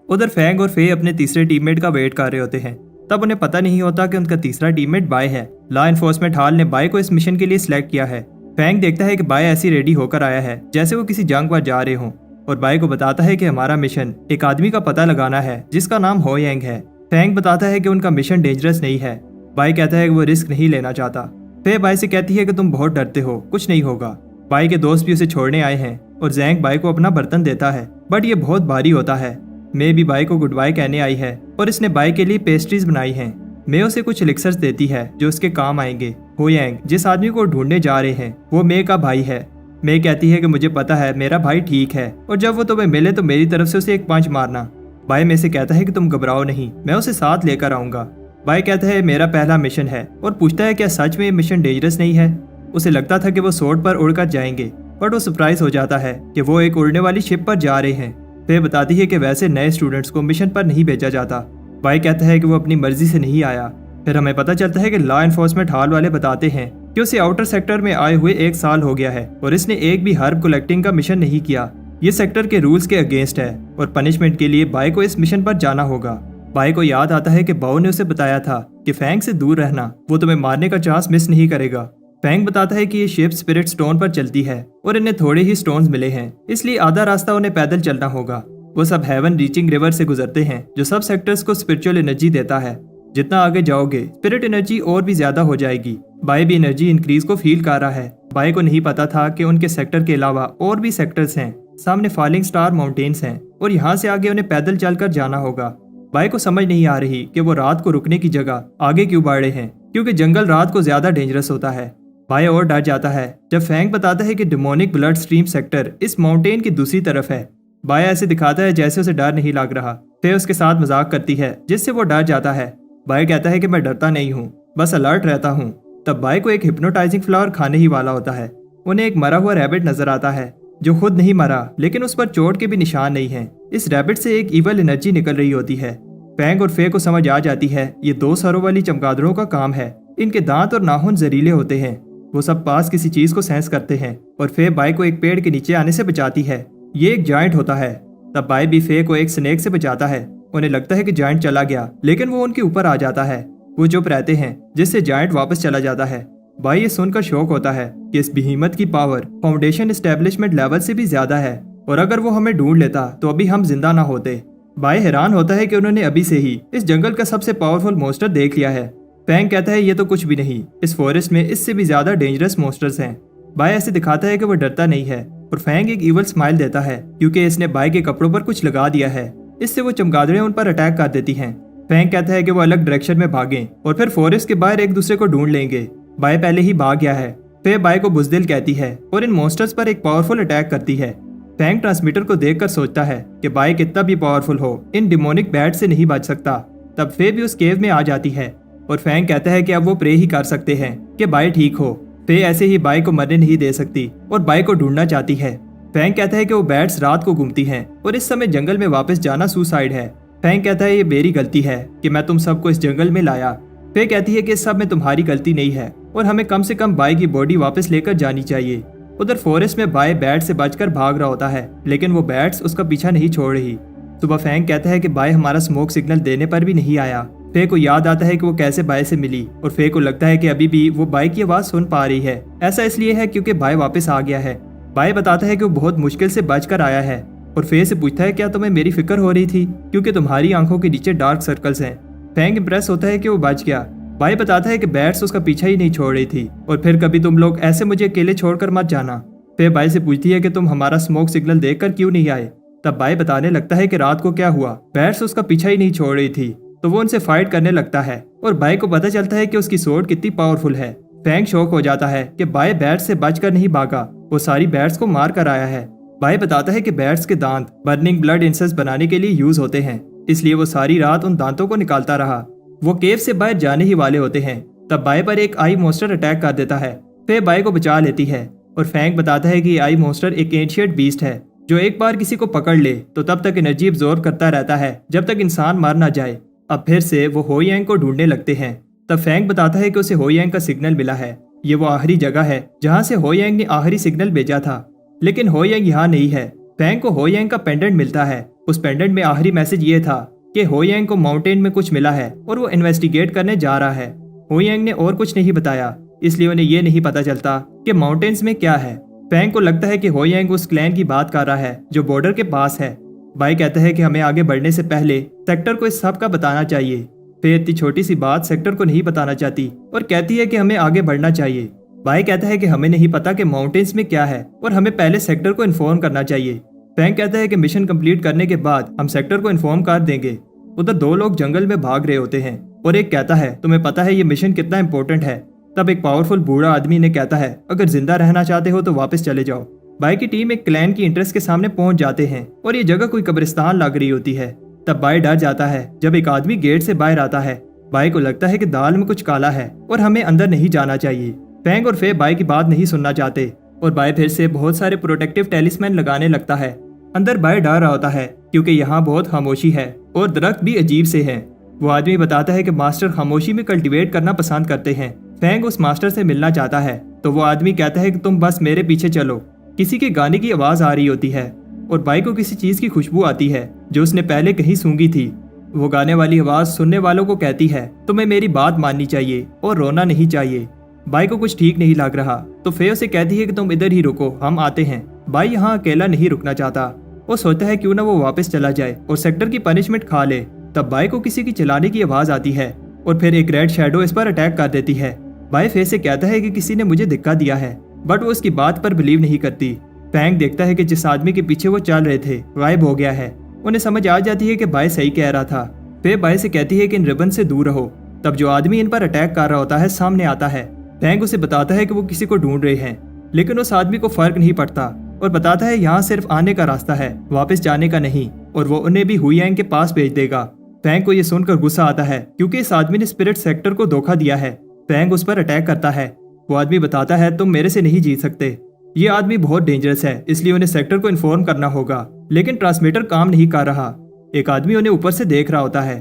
उधर फैंग और फे अपने तीसरे टीममेट का वेट कर रहे होते हैं। तब उन्हें पता नहीं होता कि उनका तीसरा टीममेट बाय है। लॉ एनफोर्समेंट हॉल ने बाय को इस मिशन के लिए सिलेक्ट किया है। फैंग देखता है कि बाय ऐसी रेडी होकर आया है जैसे वो किसी जंग पर जा रहे हों और बाय को बताता है कि हमारा मिशन एक आदमी का पता लगाना है जिसका नाम हो यांग है। फैंग बताता है कि उनका मिशन डेंजरस नहीं है। बाय कहता है कि वो रिस्क नहीं लेना चाहता। फे बाय से कहती है कि तुम बहुत डरते हो, कुछ नहीं होगा। बाय के दोस्त भी उसे छोड़ने आए हैं और जैंग बाय को अपना बर्तन देता है, बट ये बहुत भारी होता है। मे भी बाय को गुड बाय कहने आई है और इसने बाय के लिए पेस्ट्रीज बनाई हैं। मे उसे कुछ एलिक्सर्स देती है जो उसके काम आएंगे। हो यांग जिस आदमी को ढूंढने जा रहे हैं वो मे का भाई है। मे कहती है कि मुझे पता है मेरा भाई ठीक है और जब वो तुम्हें मिले तो मेरी तरफ से उसे एक पंच मारना। बाय मे से कहता है कि तुम घबराओ नहीं, मैं उसे साथ लेकर आऊंगा। बाय कहता है मेरा पहला मिशन है और पूछता है क्या सच में ये मिशन डेंजरस नहीं है। उसे लगता था कि वो सोर्ड पर उड़कर जाएंगे, बट वो सरप्राइज हो जाता है कि वो एक उड़ने वाली शिप पर जा रहे हैं। वे बताती है कि वैसे नए स्टूडेंट्स को मिशन पर नहीं भेजा जाता। बाय कहता है कि वो अपनी मर्जी से नहीं आया। फिर हमें पता चलता है कि लॉ एनफोर्समेंट हॉल वाले बताते हैं कि उसे आउटर सेक्टर में आए हुए 1 साल हो गया है और इसने एक भी हर्ब कलेक्टिंग का मिशन नहीं किया। ये सेक्टर के रूल्स के अगेंस्ट है और पनिशमेंट के लिए बाय को इस मिशन पर जाना होगा। बाय को याद आता है कि बाव ने उसे बताया था कि फैंग से दूर रहना, वो तुम्हें मारने का चांस मिस नहीं करेगा। फैंग बताता है कि ये शिप स्पिरिट स्टोन पर चलती है और इन्हें थोड़े ही स्टोन्स मिले हैं, इसलिए आधा रास्ता उन्हें पैदल चलना होगा। वो सब हेवन रीचिंग रिवर से गुजरते हैं जो सब सेक्टर्स को स्पिरिचुअल एनर्जी देता है। जितना आगे जाओगे स्पिरिट एनर्जी और भी ज्यादा हो जाएगी। बाय भी एनर्जी इंक्रीज को फील कर रहा है। बाय को नहीं पता था कि उनके सेक्टर के अलावा और भी सेक्टर्स हैं। सामने फॉलिंग स्टार माउंटेन्स हैं और यहाँ से आगे उन्हें पैदल चलकर जाना होगा। बाय को समझ नहीं आ रही कि वो रात को रुकने की जगह आगे क्यों बढ़े हैं, क्योंकि जंगल रात को ज्यादा डेंजरस होता है। बाय और डर जाता है जब फैंग बताता है कि डिमोनिक ब्लड स्ट्रीम सेक्टर इस माउंटेन की दूसरी तरफ है। बाय ऐसे दिखाता है जैसे उसे डर नहीं लग रहा। फिर उसके साथ मजाक करती है जिससे वो डर जाता है। बाय कहता है कि मैं डरता नहीं हूँ, बस अलर्ट रहता हूँ। तब बाय को एक हिप्नोटाइजिंग फ्लावर खाने ही वाला होता है। उन्हें एक मरा हुआ रैबिट नजर आता है जो खुद नहीं मरा, लेकिन उस पर चोट के भी निशान नहीं है। इस रैबिट से एक इवल एनर्जी निकल रही होती है। फैंग और फे को समझ आ जाती है ये 2 सरों वाली चमगादड़ों का काम है। इनके दांत और नाखून जहरीले होते हैं। वो सब पास किसी चीज को सेंस करते हैं और फे बाय को एक पेड़ के नीचे आने से बचाती है। ये एक जायंट होता है। तब बाय भी फे को एक स्नेक से बचाता है। उन्हें लगता है कि जायंट चला गया, लेकिन वो उनके ऊपर आ जाता है। वो चुप रहते हैं जिससे जायंट वापस चला जाता है। बाय ये सुनकर शौक होता है कि इस बिहीमत की पावर फाउंडेशन एस्टेब्लिशमेंट लेवल से भी ज्यादा है। और अगर वो हमें ढूंढ लेता तो अभी हम जिंदा ना होते। बाय हैरान होता है कि उन्होंने अभी से ही इस जंगल का सबसे पावरफुल मॉन्स्टर देख लिया है। फैंग कहता है ये तो कुछ भी नहीं, इस फॉरेस्ट में इससे भी ज्यादा डेंजरस मॉन्स्टर्स हैं। बाय ऐसे दिखाता है कि वो डरता नहीं है और फैंग एक इवल स्माइल देता है क्योंकि इसने बाय के कपड़ों पर कुछ लगा दिया है। इससे वो चमगादड़ें उन पर अटैक कर देती हैं। फैंग कहता है कि वो अलग डायरेक्शन में भागें और फिर फॉरेस्ट के बाहर एक दूसरे को ढूंढ लेंगे। बाय पहले ही भाग गया है। फिर बाय को बुज़दिल कहती है और इन मॉन्स्टर्स पर एक पावरफुल अटैक करती है। फैंग ट्रांसमीटर को देखकर सोचता है कि बाय कितना भी पावरफुल हो, इन डिमोनिक बैट से नहीं बच सकता। तब फे भी उस केव में आ जाती है और फैंग कहता है कि अब वो प्रे ही कर सकते हैं कि बाय ठीक हो। फे ऐसे ही बाय को मरने नहीं दे सकती और बाय को ढूंढना चाहती है। फैंग कहता है कि वो बैट्स रात को घूमती हैं और इस समय जंगल में वापस जाना सुसाइड है। फैंग कहता है ये मेरी गलती है कि मैं तुम सबको इस जंगल में लाया। फे कहती है कि इस सब में तुम्हारी गलती नहीं है और हमें कम से कम बाय की बॉडी वापस लेकर जानी चाहिए। उधर फॉरेस्ट में बाय बैट से बचकर भाग रहा होता है, लेकिन वो बैट्स उसका पीछा नहीं छोड़ रही। सुबह फैंग कहता है कि बाय हमारा स्मोक सिग्नल देने पर भी नहीं आया। फे को याद आता है कि वो कैसे बाय से मिली और फे को लगता है कि अभी भी वो बाय की आवाज सुन पा रही है। ऐसा इसलिए है क्योंकि बाय वापस आ गया है। बाय बताता है कि वो बहुत मुश्किल से बचकर आया है और फे से पूछता है क्या तुम्हें मेरी फिक्र हो रही थी क्योंकि तुम्हारी आंखों के नीचे डार्क सर्कल्स हैं। फैंग इंप्रेस होता है कि वो बच गया। बाय बताता है कि बैट्स उसका पीछा ही नहीं छोड़ रही थी और फिर कभी तुम लोग ऐसे मुझे अकेले छोड़कर मत जाना। फिर बाय से पूछती है कि तुम हमारा स्मोक सिग्नल देखकर क्यों नहीं आए। तब बाय बताने लगता है कि रात को क्या हुआ, बैट्स उसका पीछा ही नहीं छोड़ रही थी तो वो उनसे फाइट करने लगता है और बाय को पता चलता है कि उसकी सोर्ड कितनी पावरफुल है। फैंग शॉक हो जाता है कि बाय बैट्स से बचकर नहीं भागा, वो सारी बैट्स को मार कर आया है। बाय बताता है कि बैट्स के दांत बर्निंग ब्लड इंसेंस बनाने के लिए यूज होते हैं, इसलिए वो सारी रात उन दांतों को निकालता रहा। वो केव से बाहर जाने ही वाले होते हैं तब बाय पर एक आई मॉन्स्टर अटैक कर देता है। फिर बाय को बचा लेती है और फैंग बताता है कि आई मॉन्स्टर एक एंशिएंट बीस्ट है जो एक बार किसी को पकड़ ले तो तब तक एनर्जी एब्जॉर्ब करता रहता है जब तक इंसान मार ना जाए। अब फिर से वो हो यांग को ढूंढने लगते हैं। तब फैंग बताता है कि उसे हो यांग का सिग्नल मिला है। ये वो आखिरी जगह है जहाँ से हो यांग ने आखिरी सिग्नल भेजा था, लेकिन हो यांग यहाँ नहीं है। फैंग को हो यांग का पेंडेंट मिलता है। उस पेंडेंट में आखिरी मैसेज ये था कि हो यांग को माउंटेन में कुछ मिला है और वो इन्वेस्टिगेट करने जा रहा है। हो यांग ने और कुछ नहीं बताया, इसलिए उन्हें ये नहीं पता चलता कि माउंटेन्स में क्या है। फैंग को लगता है कि हो यांग उस क्लैन की बात कर रहा है जो बॉर्डर के पास है। बाय कहता है कि हमें आगे बढ़ने से पहले सेक्टर को इस सब का बताना चाहिए। फिर इतनी छोटी सी बात सेक्टर को नहीं बताना चाहती और कहती है कि हमें आगे बढ़ना चाहिए। बाय कहता है कि हमें नहीं पता कि माउंटेन्स में क्या है और हमें पहले सेक्टर को इन्फॉर्म करना चाहिए। फैंग कहता है कि मिशन कंप्लीट करने के बाद हम सेक्टर को इन्फॉर्म कर देंगे। उधर दो लोग जंगल में भाग रहे होते हैं और एक कहता है तुम्हें पता है ये मिशन कितना इंपॉर्टेंट है। तब एक पावरफुल बूढ़ा आदमी ने कहता है अगर जिंदा रहना चाहते हो तो वापस चले जाओ। बाय की टीम एक क्लैन की इंटरेस्ट के सामने पहुंच जाते हैं और ये जगह कोई कब्रिस्तान लग रही होती है। तब बाय डर जाता है जब एक आदमी गेट से बाहर आता है। बाय को लगता है कि दाल में कुछ काला है और हमें अंदर नहीं जाना चाहिए। फैंग और फे बाय की बात नहीं सुनना चाहते और बाय फिर से बहुत सारे प्रोटेक्टिव टेलिस्मैन लगाने लगता है। अंदर बाय डर रहा होता है क्योंकि यहाँ बहुत खामोशी है और दरख्त भी अजीब से हैं। वो आदमी बताता है कि मास्टर खामोशी में कल्टीवेट करना पसंद करते हैं। फैंग उस मास्टर से मिलना चाहता है तो वो आदमी कहता है कि तुम बस मेरे पीछे चलो। किसी के गाने की आवाज आ रही होती है और बाय को किसी चीज की खुशबू आती है जो उसने पहले कहीं सूंघी थी। वो गाने वाली आवाज सुनने वालों को कहती है तुम्हें मेरी बात माननी चाहिए और रोना नहीं चाहिए। बाय को कुछ ठीक नहीं लग रहा तो फे उसे कहती है कि तुम इधर ही रुको, हम आते हैं। बाय यहाँ अकेला नहीं रुकना चाहता। वो सोचता है क्यों ना वो वापस चला जाए और सेक्टर की पनिशमेंट खा ले। तब बाय को किसी की चिल्लाने की आवाज आती है और फिर एक रेड शैडो इस पर अटैक कर देती है। बाय फे से कहता है कि किसी ने मुझे धक्का दिया है, बट वो उसकी बात पर बिलीव नहीं करती। फैंग देखता है कि जिस आदमी के पीछे वो चल रहे थे गायब हो गया है। उन्हें समझ आ जाती है कि बाय सही कह रहा था। फे बाय से कहती है कि इन रिबन से दूर रहो। तब जो आदमी इन पर अटैक कर रहा होता है सामने आता है। फैंग उसे बताता है कि वो किसी को ढूंढ रहे हैं, लेकिन उस आदमी को फर्क नहीं पड़ता और बताता है यहाँ सिर्फ आने का रास्ता है, वापस जाने का नहीं, और वो उन्हें भी हुयांग के पास भेज देगा। फैंग को ये सुनकर गुस्सा आता है क्योंकि इस आदमी ने स्पिरिट सेक्टर को धोखा दिया है। फैंग उस पर अटैक करता है। वो आदमी बताता है तुम मेरे से नहीं जीत सकते, ये आदमी बहुत डेंजरस है, इसलिए उन्हें सेक्टर को इन्फॉर्म करना होगा। लेकिन ट्रांसमीटर काम नहीं कर रहा। एक आदमी उन्हें ऊपर से देख रहा होता है।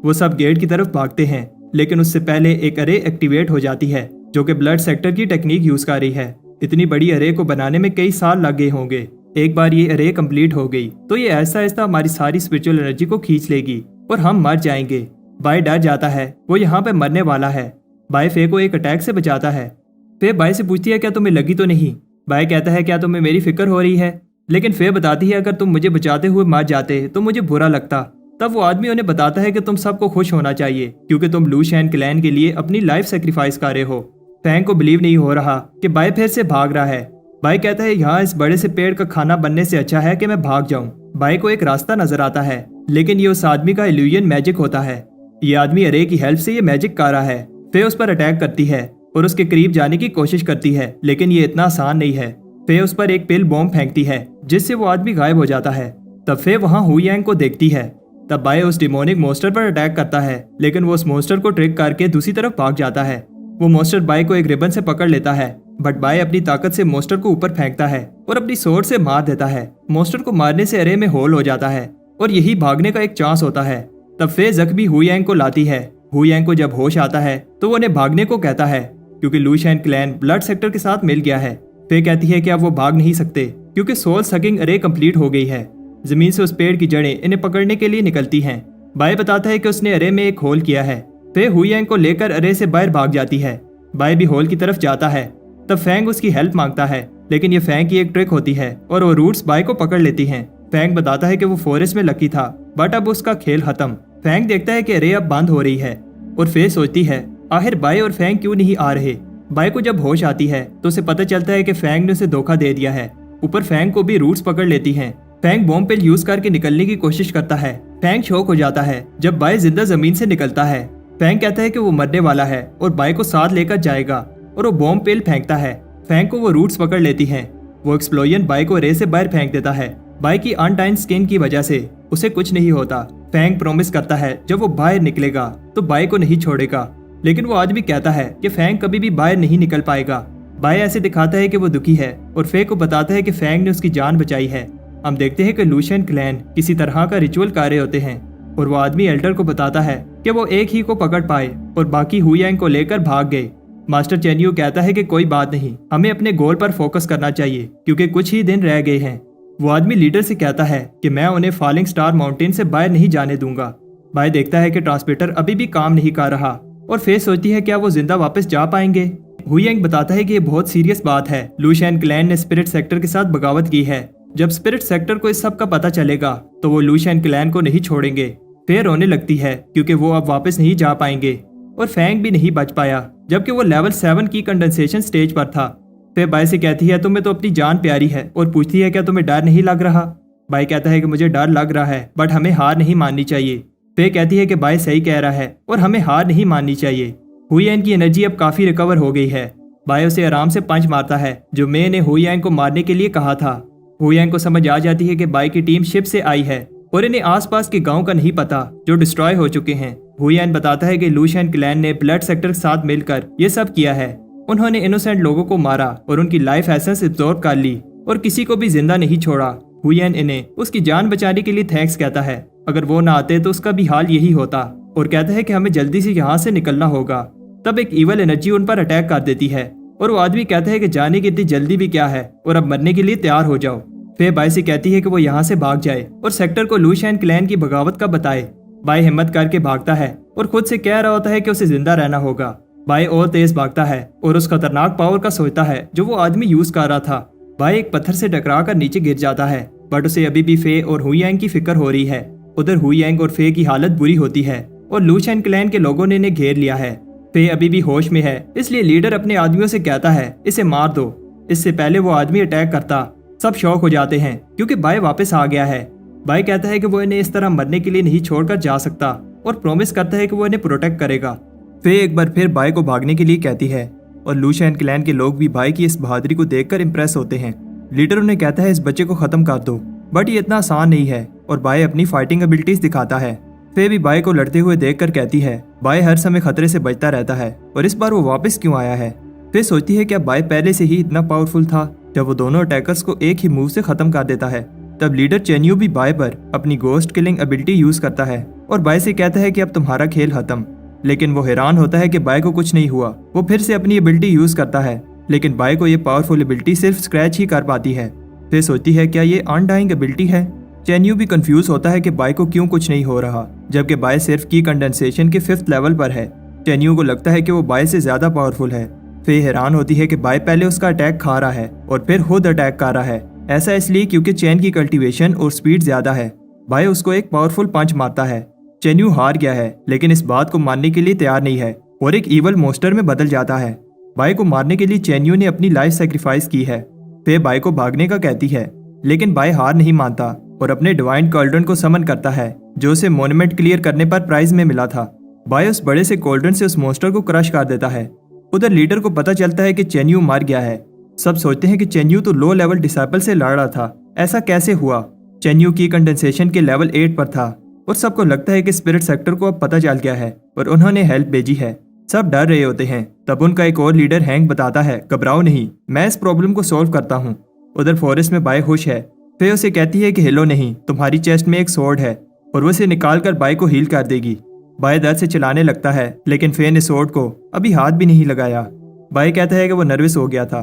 वो सब गेट की तरफ भागते हैं, लेकिन उससे पहले एक अरे एक्टिवेट हो जाती है जो कि ब्लड सेक्टर की टेक्निक यूज कर रही है। इतनी बड़ी अरे को बनाने में कई साल लग गए होंगे। एक बार ये अरे कंप्लीट हो गई तो ये ऐसा ऐसा हमारी सारी स्पिरिचुअल एनर्जी को खींच लेगी और हम मर जाएंगे। बाय डर जाता है, वो यहाँ पे मरने वाला है। बाय फे को एक अटैक से बचाता है। फे बाय से पूछती है क्या तुम्हें लगी तो नहीं। बाय कहता है क्या तुम्हें मेरी फिक्र हो रही है। लेकिन फे बताती है अगर तुम मुझे बचाते हुए मर जाते तो मुझे बुरा लगता। तब वो आदमी उन्हें बताता है कि तुम सबको खुश होना चाहिए क्योंकि तुम लू शैन क्लैन के लिए अपनी लाइफ सेक्रीफाइस कर रहे हो। फैंग को बिलीव नहीं हो रहा कि बाय फिर से भाग रहा है। बाय कहता है यहाँ इस बड़े से पेड़ का खाना बनने से अच्छा है कि मैं भाग जाऊं। बाय को एक रास्ता नजर आता है, लेकिन ये उस आदमी का इल्यूजन मैजिक होता है। ये आदमी अरे की हेल्प से ये मैजिक कर रहा है। फे उस पर अटैक करती है और उसके करीब जाने की कोशिश करती है, लेकिन ये इतना आसान नहीं है। फे उस पर एक पिल बॉम्ब फेंकती है जिससे वो आदमी गायब हो जाता है। तब फे वहाँ हुयांग को देखती है। तब बाय उस डिमोनिक मोस्टर पर अटैक करता है, लेकिन वो उस मोस्टर को ट्रिक करके दूसरी तरफ भाग जाता है। वो मोस्टर बाय को एक रिबन से पकड़ लेता है, बट बाय अपनी ताकत से मोस्टर को ऊपर फेंकता है और अपनी सोर्ड से मार देता है। मोस्टर को मारने से अरे में होल हो जाता है और यही भागने का एक चांस होता है। तब फे जख्मी हुयांग को लाती है। हुयांग को जब होश आता है तो वो उन्हें भागने को कहता है क्योंकि लू शैन क्लैन ब्लड सेक्टर के साथ मिल गया है। फे कहती है कि अब वो भाग नहीं सकते क्योंकि सोल सकिंग अरे कंप्लीट हो गई है। जमीन से उस पेड़ की जड़ें इन्हें पकड़ने के लिए निकलती हैं। बाय बताता है कि उसने अरे में एक होल किया है। फे हुयांग को लेकर अरे से बाहर भाग जाती है। बाय भी होल की तरफ जाता है। तब फैंग उसकी हेल्प मांगता है, लेकिन ये फैंग की एक ट्रिक होती है और वो रूट्स बाय को पकड़ लेती हैं। फैंग बताता है कि वो फॉरेस्ट में लकी था, बट अब उसका खेल खत्म। फैंग देखता है कि अरे अब बंद हो रही है और फे सोचती है आखिर बाय और फैंग क्यों नहीं आ रहे। बाय को जब होश आती है तो उसे पता चलता है कि फैंग ने उसे धोखा दे दिया है। ऊपर फैंग को भी रूट्स पकड़ लेती हैं। फैंग बॉम्ब पिल यूज करके निकलने की कोशिश करता है। फैंग शॉक हो जाता है जब बाय जिंदा जमीन से निकलता है। फैंग कहता है कि वो मरने वाला है और बाय को साथ लेकर जाएगा और वो बॉम्ब पिल फेंकता है। फैंग को वो रूट्स पकड़ लेती हैं। वो एक्सप्लोजन बाय को रे से बाहर फेंक देता है। बाय की अनटाइन स्किन की वजह से उसे कुछ नहीं होता। फैंग प्रॉमिस करता है जब वो बाहर निकलेगा तो बाय को नहीं छोड़ेगा, लेकिन वो आदमी कहता है कि फैंग कभी भी बाहर नहीं निकल पाएगा। बाय ऐसे दिखाता है कि वो दुखी है और फे को बताता है कि फैंग ने उसकी जान बचाई है। हम देखते हैं कि लू शैन क्लैन किसी तरह का रिचुअल कर रहे होते हैं और वो आदमी एल्डर को बताता है कि वो एक ही को पकड़ पाए और बाकी हुयांग को लेकर भाग गए। मास्टर चेन यू कहता है कि कोई बात नहीं, हमें अपने गोल पर फोकस करना चाहिए क्योंकि कुछ ही दिन रह गए हैं। वो आदमी लीडर से कहता है कि मैं उन्हें फॉलिंग स्टार माउंटेन से बाहर नहीं जाने दूंगा। बाय देखता है कि ट्रांसमीटर अभी भी काम नहीं कर रहा और फे सोचती है क्या वो जिंदा वापस जा पाएंगे। हुयांग बताता है कि ये बहुत सीरियस बात है। लू शैन क्लैन ने स्पिरिट सेक्टर के साथ बगावत की है। जब स्पिरिट सेक्टर को इस सब का पता चलेगा तो वो लू शैन क्लैन को नहीं छोड़ेंगे। फे रोने लगती है क्योंकि वो अब वापस नहीं जा पाएंगे और फैंग भी नहीं बच पाया जबकि वो लेवल 7 की कंडेंसेशन स्टेज पर था। फे बाय से कहती है तुम्हें तो अपनी जान प्यारी है और पूछती है क्या तुम्हें डर नहीं लग रहा। बाय कहता है कि मुझे डर लग रहा है बट हमें हार नहीं माननी चाहिए। फे कहती है कि बाय सही कह रहा है और हमें हार नहीं माननी चाहिए। हुयांग की एनर्जी अब काफी रिकवर हो गई है। बाय उसे आराम से पंच मारता है जो मे ने हुयांग को मारने के लिए कहा था। हुयांग को समझ आ जाती है कि बाय की टीम शिप से आई है और इन्हें आसपास के गांव का नहीं पता जो डिस्ट्रॉय हो चुके हैं। हुयांग बताता है कि लू शैन क्लैन ने ब्लड सेक्टर के साथ मिलकर ये सब किया है। उन्होंने इनोसेंट लोगों को मारा और उनकी लाइफ एसेंस एब्जॉर्ब कर ली और किसी को भी जिंदा नहीं छोड़ा। हुयांग इन्हें उसकी जान बचाने के लिए थैंक्स कहता है। अगर वो ना आते तो उसका भी हाल यही होता और कहता है कि हमें जल्दी से यहाँ से निकलना होगा। तब एक इवल एनर्जी उन पर अटैक कर देती है और वो आदमी कहता है कि जाने की इतनी जल्दी भी क्या है और अब मरने के लिए तैयार हो जाओ। फे बाय से कहती है कि वो यहाँ से भाग जाए और सेक्टर को लू शैन क्लैन की बगावत का बताए। बाय हिम्मत करके भागता है और खुद से कह रहा होता है कि उसे जिंदा रहना होगा। बाय और तेज भागता है और उस खतरनाक पावर का सोचता है जो वो आदमी यूज कर रहा था। बाय एक पत्थर से टकरा कर नीचे गिर जाता है बट उसे अभी भी फे और हुयांग की फिक्र हो रही है। उधर हुयांग और फे की हालत बुरी होती है और लू शैन क्लैन के लोगों ने इन्हें घेर लिया है। फे अभी भी होश में है, इसलिए लीडर अपने आदमियों से कहता है इसे मार दो। इससे पहले वो आदमी अटैक करता। सब शौक हो जाते हैं क्योंकि बाय वापस आ गया है। बाय कहता है कि वो इन्हें इस तरह मरने के लिए नहीं छोड़कर जा सकता और प्रॉमिस करता है कि वो इन्हें प्रोटेक्ट करेगा। फे एक बार फिर बाय को भागने के लिए कहती है और लू शैन क्लैन के लोग भी बाय की इस बहादुरी को देखकर इंप्रेस होते हैं। लीडर उन्हें कहता है इस बच्चे को खत्म कर दो, बट ये इतना आसान नहीं है और बाय अपनी फाइटिंग एबिलिटीज दिखाता है। फे भी बाय को लड़ते हुए देखकर कहती है बाय हर समय खतरे से बचता रहता है और इस बार वो वापस क्यों आया है। फे सोचती है क्या बाय पहले से ही इतना पावरफुल था जब वो दोनों अटैकर्स को एक ही मूव से खत्म कर देता है। तब लीडर चेन्यू भी बाय पर अपनी गोस्ट किलिंग एबिलिटी यूज करता है और बाय से कहता है कि अब तुम्हारा खेल खत्म। लेकिन वो हैरान होता है कि बाय को कुछ नहीं हुआ। वो फिर से अपनी एबिलिटी यूज करता है, लेकिन बाय को ये पावरफुल एबिलिटी सिर्फ स्क्रैच ही कर पाती है। फिर सोचती है क्या ये अनडाइंग एबिलिटी है। चेन्यू भी कंफ्यूज होता है कि बाय को क्यों कुछ नहीं हो रहा जबकि बाय सिर्फ की कंडेंसेशन के 5th लेवल पर है। चेन्यू को लगता है कि वो बाय से ज्यादा पावरफुल है। फे हैरान होती है कि बाय पहले उसका अटैक खा रहा है और फिर खुद अटैक कर रहा है। ऐसा इसलिए क्योंकि चेन की कल्टीवेशन और स्पीड ज्यादा है। बाय उसको एक पावरफुल पंच मारता है। चेन्यू हार गया है, लेकिन इस बात को मानने के लिए तैयार नहीं है और एक ईवल मोस्टर में बदल जाता है। बाय को मारने के लिए चेन्यू ने अपनी लाइफ सेक्रीफाइस की है। फे बाय को भागने का कहती है, लेकिन बाय हार नहीं मानता और अपने डिवाइन कॉल्ड्रन को समन करता है, जो उसे मोन्यूमेंट क्लियर करने पर प्राइज में मिला था। बाय उस बड़े से कॉल्ड्रन से उस मोस्टर को क्रश कर देता है। उधर लीडर को पता चलता है कि चेन्यू मार गया है। सब सोचते हैं कि चेन्यू तो लो लेवल डिसाइपल से लड़ रहा था, ऐसा कैसे हुआ। चेन्यू की कंडेंसेशन के लेवल 8 पर था और सबको लगता है कि स्पिरिट सेक्टर को अब पता चल गया है और उन्होंने हेल्प भेजी है। सब डर रहे होते हैं। तब उनका एक और लीडर हैंक बताता है, घबराओ नहीं, मैं इस प्रॉब्लम को सॉल्व करता हूँ। उधर फॉरेस्ट में बाय खुश है। फे उसे कहती है कि हिलो नहीं, तुम्हारी चेस्ट में एक स्वॉर्ड है और वो उसे निकाल कर बाय को हील कर देगी। बाय दर्द से चिल्लाने लगता है, लेकिन फे ने स्वॉर्ड को अभी हाथ भी नहीं लगाया। बाय कहता है कि वो नर्वस हो गया था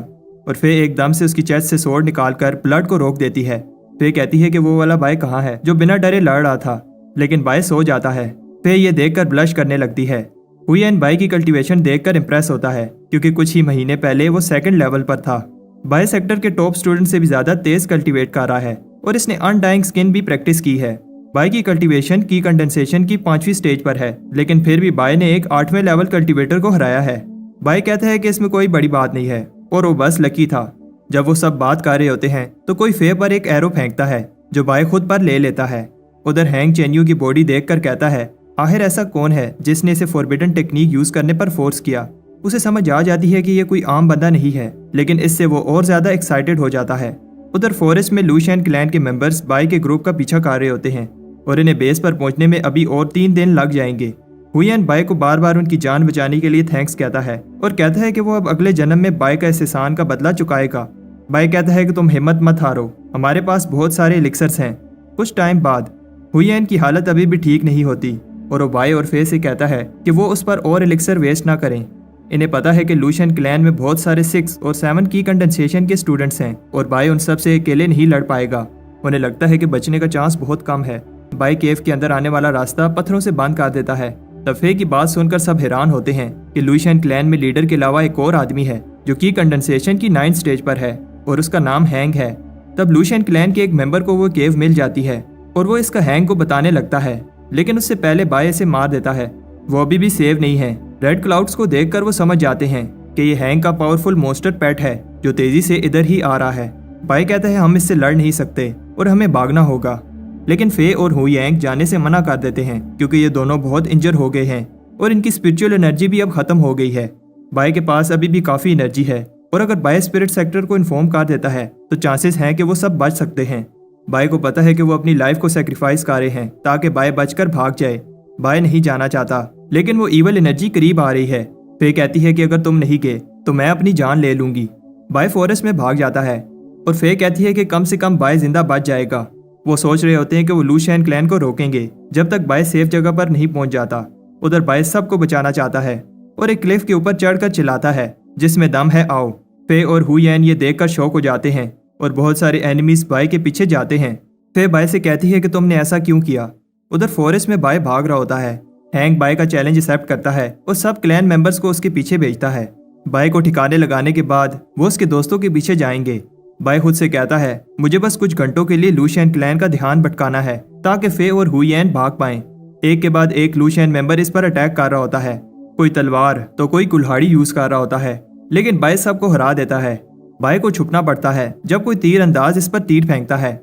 और फे एकदम से उसकी चेस्ट से स्वॉर्ड निकालकर ब्लड को रोक देती है। फे कहती है कि वो वाला बाय कहाँ है जो बिना डरे लड़ रहा था, लेकिन बाय सो जाता है। फे ये देखकर ब्लश करने लगती है। हुयेन बाय की कल्टीवेशन देखकर इंप्रेस होता है, क्योंकि कुछ ही महीने पहले वो 2nd लेवल पर था। बाय सेक्टर के टॉप स्टूडेंट से भी ज्यादा तेज कल्टीवेट कर रहा है और इसने अनडाइंग स्किन भी प्रैक्टिस की है। बाय की कल्टीवेशन की कंडेंसेशन की 5वीं स्टेज पर है, लेकिन फिर भी बाय ने एक 8वें लेवल कल्टीवेटर को हराया है। बाय कहता है कि इसमें कोई बड़ी बात नहीं है और वो बस लकी था। जब वो सब बात कर रहे होते हैं तो कोई फे पर एक एरो फेंकता है जो बाय खुद पर ले लेता है। उधर हैंग चेन्यू की बॉडी देखकर कहता है, आखिर ऐसा कौन है जिसने इसे फॉरबिडन टेक्निक यूज करने पर फोर्स किया। उसे समझ आ जाती है कि ये कोई आम बंदा नहीं है, लेकिन इससे वो और ज्यादा एक्साइटेड हो जाता है। उधर फॉरेस्ट में लूशियन क्लैन के मेंबर्स बाय के ग्रुप का पीछा कर रहे होते हैं और इन्हें बेस पर पहुंचने में अभी और 3 दिन लग जाएंगे। हुयेन बाय को बार बार उनकी जान बचाने के लिए थैंक्स कहता है और कहता है कि वो अब अगले जन्म में बाय का इस एहसान का बदला चुकाएगा। बाय कहता है कि तुम हिम्मत मत हारो, हमारे पास बहुत सारे एलिक्सर्स हैं। कुछ टाइम बाद हुयेन की हालत अभी भी ठीक नहीं होती और वो बाय और फे से कहता है कि वो उस पर और एलिक्सर वेस्ट ना करें। इन्हें पता है कि लूशियन क्लैन में बहुत सारे 6 और 7 की कंडेंसेशन के स्टूडेंट्स हैं और बाय उन सब से अकेले नहीं लड़ पाएगा। उन्हें लगता है कि बचने का चांस बहुत कम है। बाय केव के अंदर आने वाला रास्ता पत्थरों से बंद कर देता है। तब फे की बात सुनकर सब हैरान होते हैं कि लूशियन क्लैन में लीडर के अलावा एक और आदमी है जो कि कंडेंसेशन की 9th स्टेज पर है और उसका नाम हैंग है। तब लूशियन क्लैन के एक मेंबर को वो केव मिल जाती है और वो इसका हैंग को बताने लगता है, लेकिन उससे पहले बाय इसे मार देता है। वो अभी भी सेव नहीं है। रेड क्लाउड्स को देखकर वो समझ जाते हैं कि ये हैंग का पावरफुल मोस्टर पेट है जो तेजी से इधर ही आ रहा है। बाय कहता है हम इससे लड़ नहीं सकते और हमें भागना होगा, लेकिन फे और हुयेंग जाने से मना कर देते हैं क्योंकि ये दोनों बहुत इंजर हो गए हैं और इनकी स्पिरिचुअल एनर्जी भी अब खत्म हो गई है। बाय के पास अभी भी काफी एनर्जी है और अगर बाय स्पिरिट सेक्टर को इन्फॉर्म कर देता है तो चांसेस हैं कि वो सब बच सकते हैं। बाय को पता है कि वो अपनी लाइफ को सेक्रीफाइस कर रहे हैं ताकि बाय बचकर भाग जाए। बाय नहीं जाना चाहता, लेकिन वो ईवल एनर्जी करीब आ रही है। फे कहती है कि अगर तुम नहीं गए तो मैं अपनी जान ले लूंगी। बाय फॉरेस्ट में भाग जाता है और फे कहती है कि कम से कम बाय जिंदा बच जाएगा। वो सोच रहे होते हैं कि वो लूशियन क्लैन को रोकेंगे जब तक बाय सेफ जगह पर नहीं पहुंच जाता। उधर बाय सबको बचाना चाहता है और एक क्लिफ के ऊपर चढ़कर चिल्लाता है, जिसमें दम है आओ। फे और हुयेन ये देखकर शॉक हो जाते हैं और बहुत सारे एनिमीज बाय के पीछे जाते हैं। फे बाय से कहती है कि तुमने ऐसा क्यों किया। उधर फॉरेस्ट में बाय भाग रहा होता है। हैंग बाय का चैलेंज एक्सेप्ट करता है और सब क्लैन मेंबर्स को उसके पीछे भेजता है। बाय को ठिकाने लगाने के बाद वो उसके दोस्तों के पीछे जाएंगे। बाय खुद से कहता है, मुझे बस कुछ घंटों के लिए लूशियन क्लैन का ध्यान भटकाना है ताकि फे और हुयेन भाग पाएं। एक के बाद एक लूशियन मेंबर इस पर अटैक कर रहा होता है। कोई तलवार तो कोई कुल्हाड़ी यूज कर रहा होता है, लेकिन बाय सबको हरा देता है। बाय को छुपना पड़ता है जब कोई तीर अंदाज इस पर तीर फेंकता है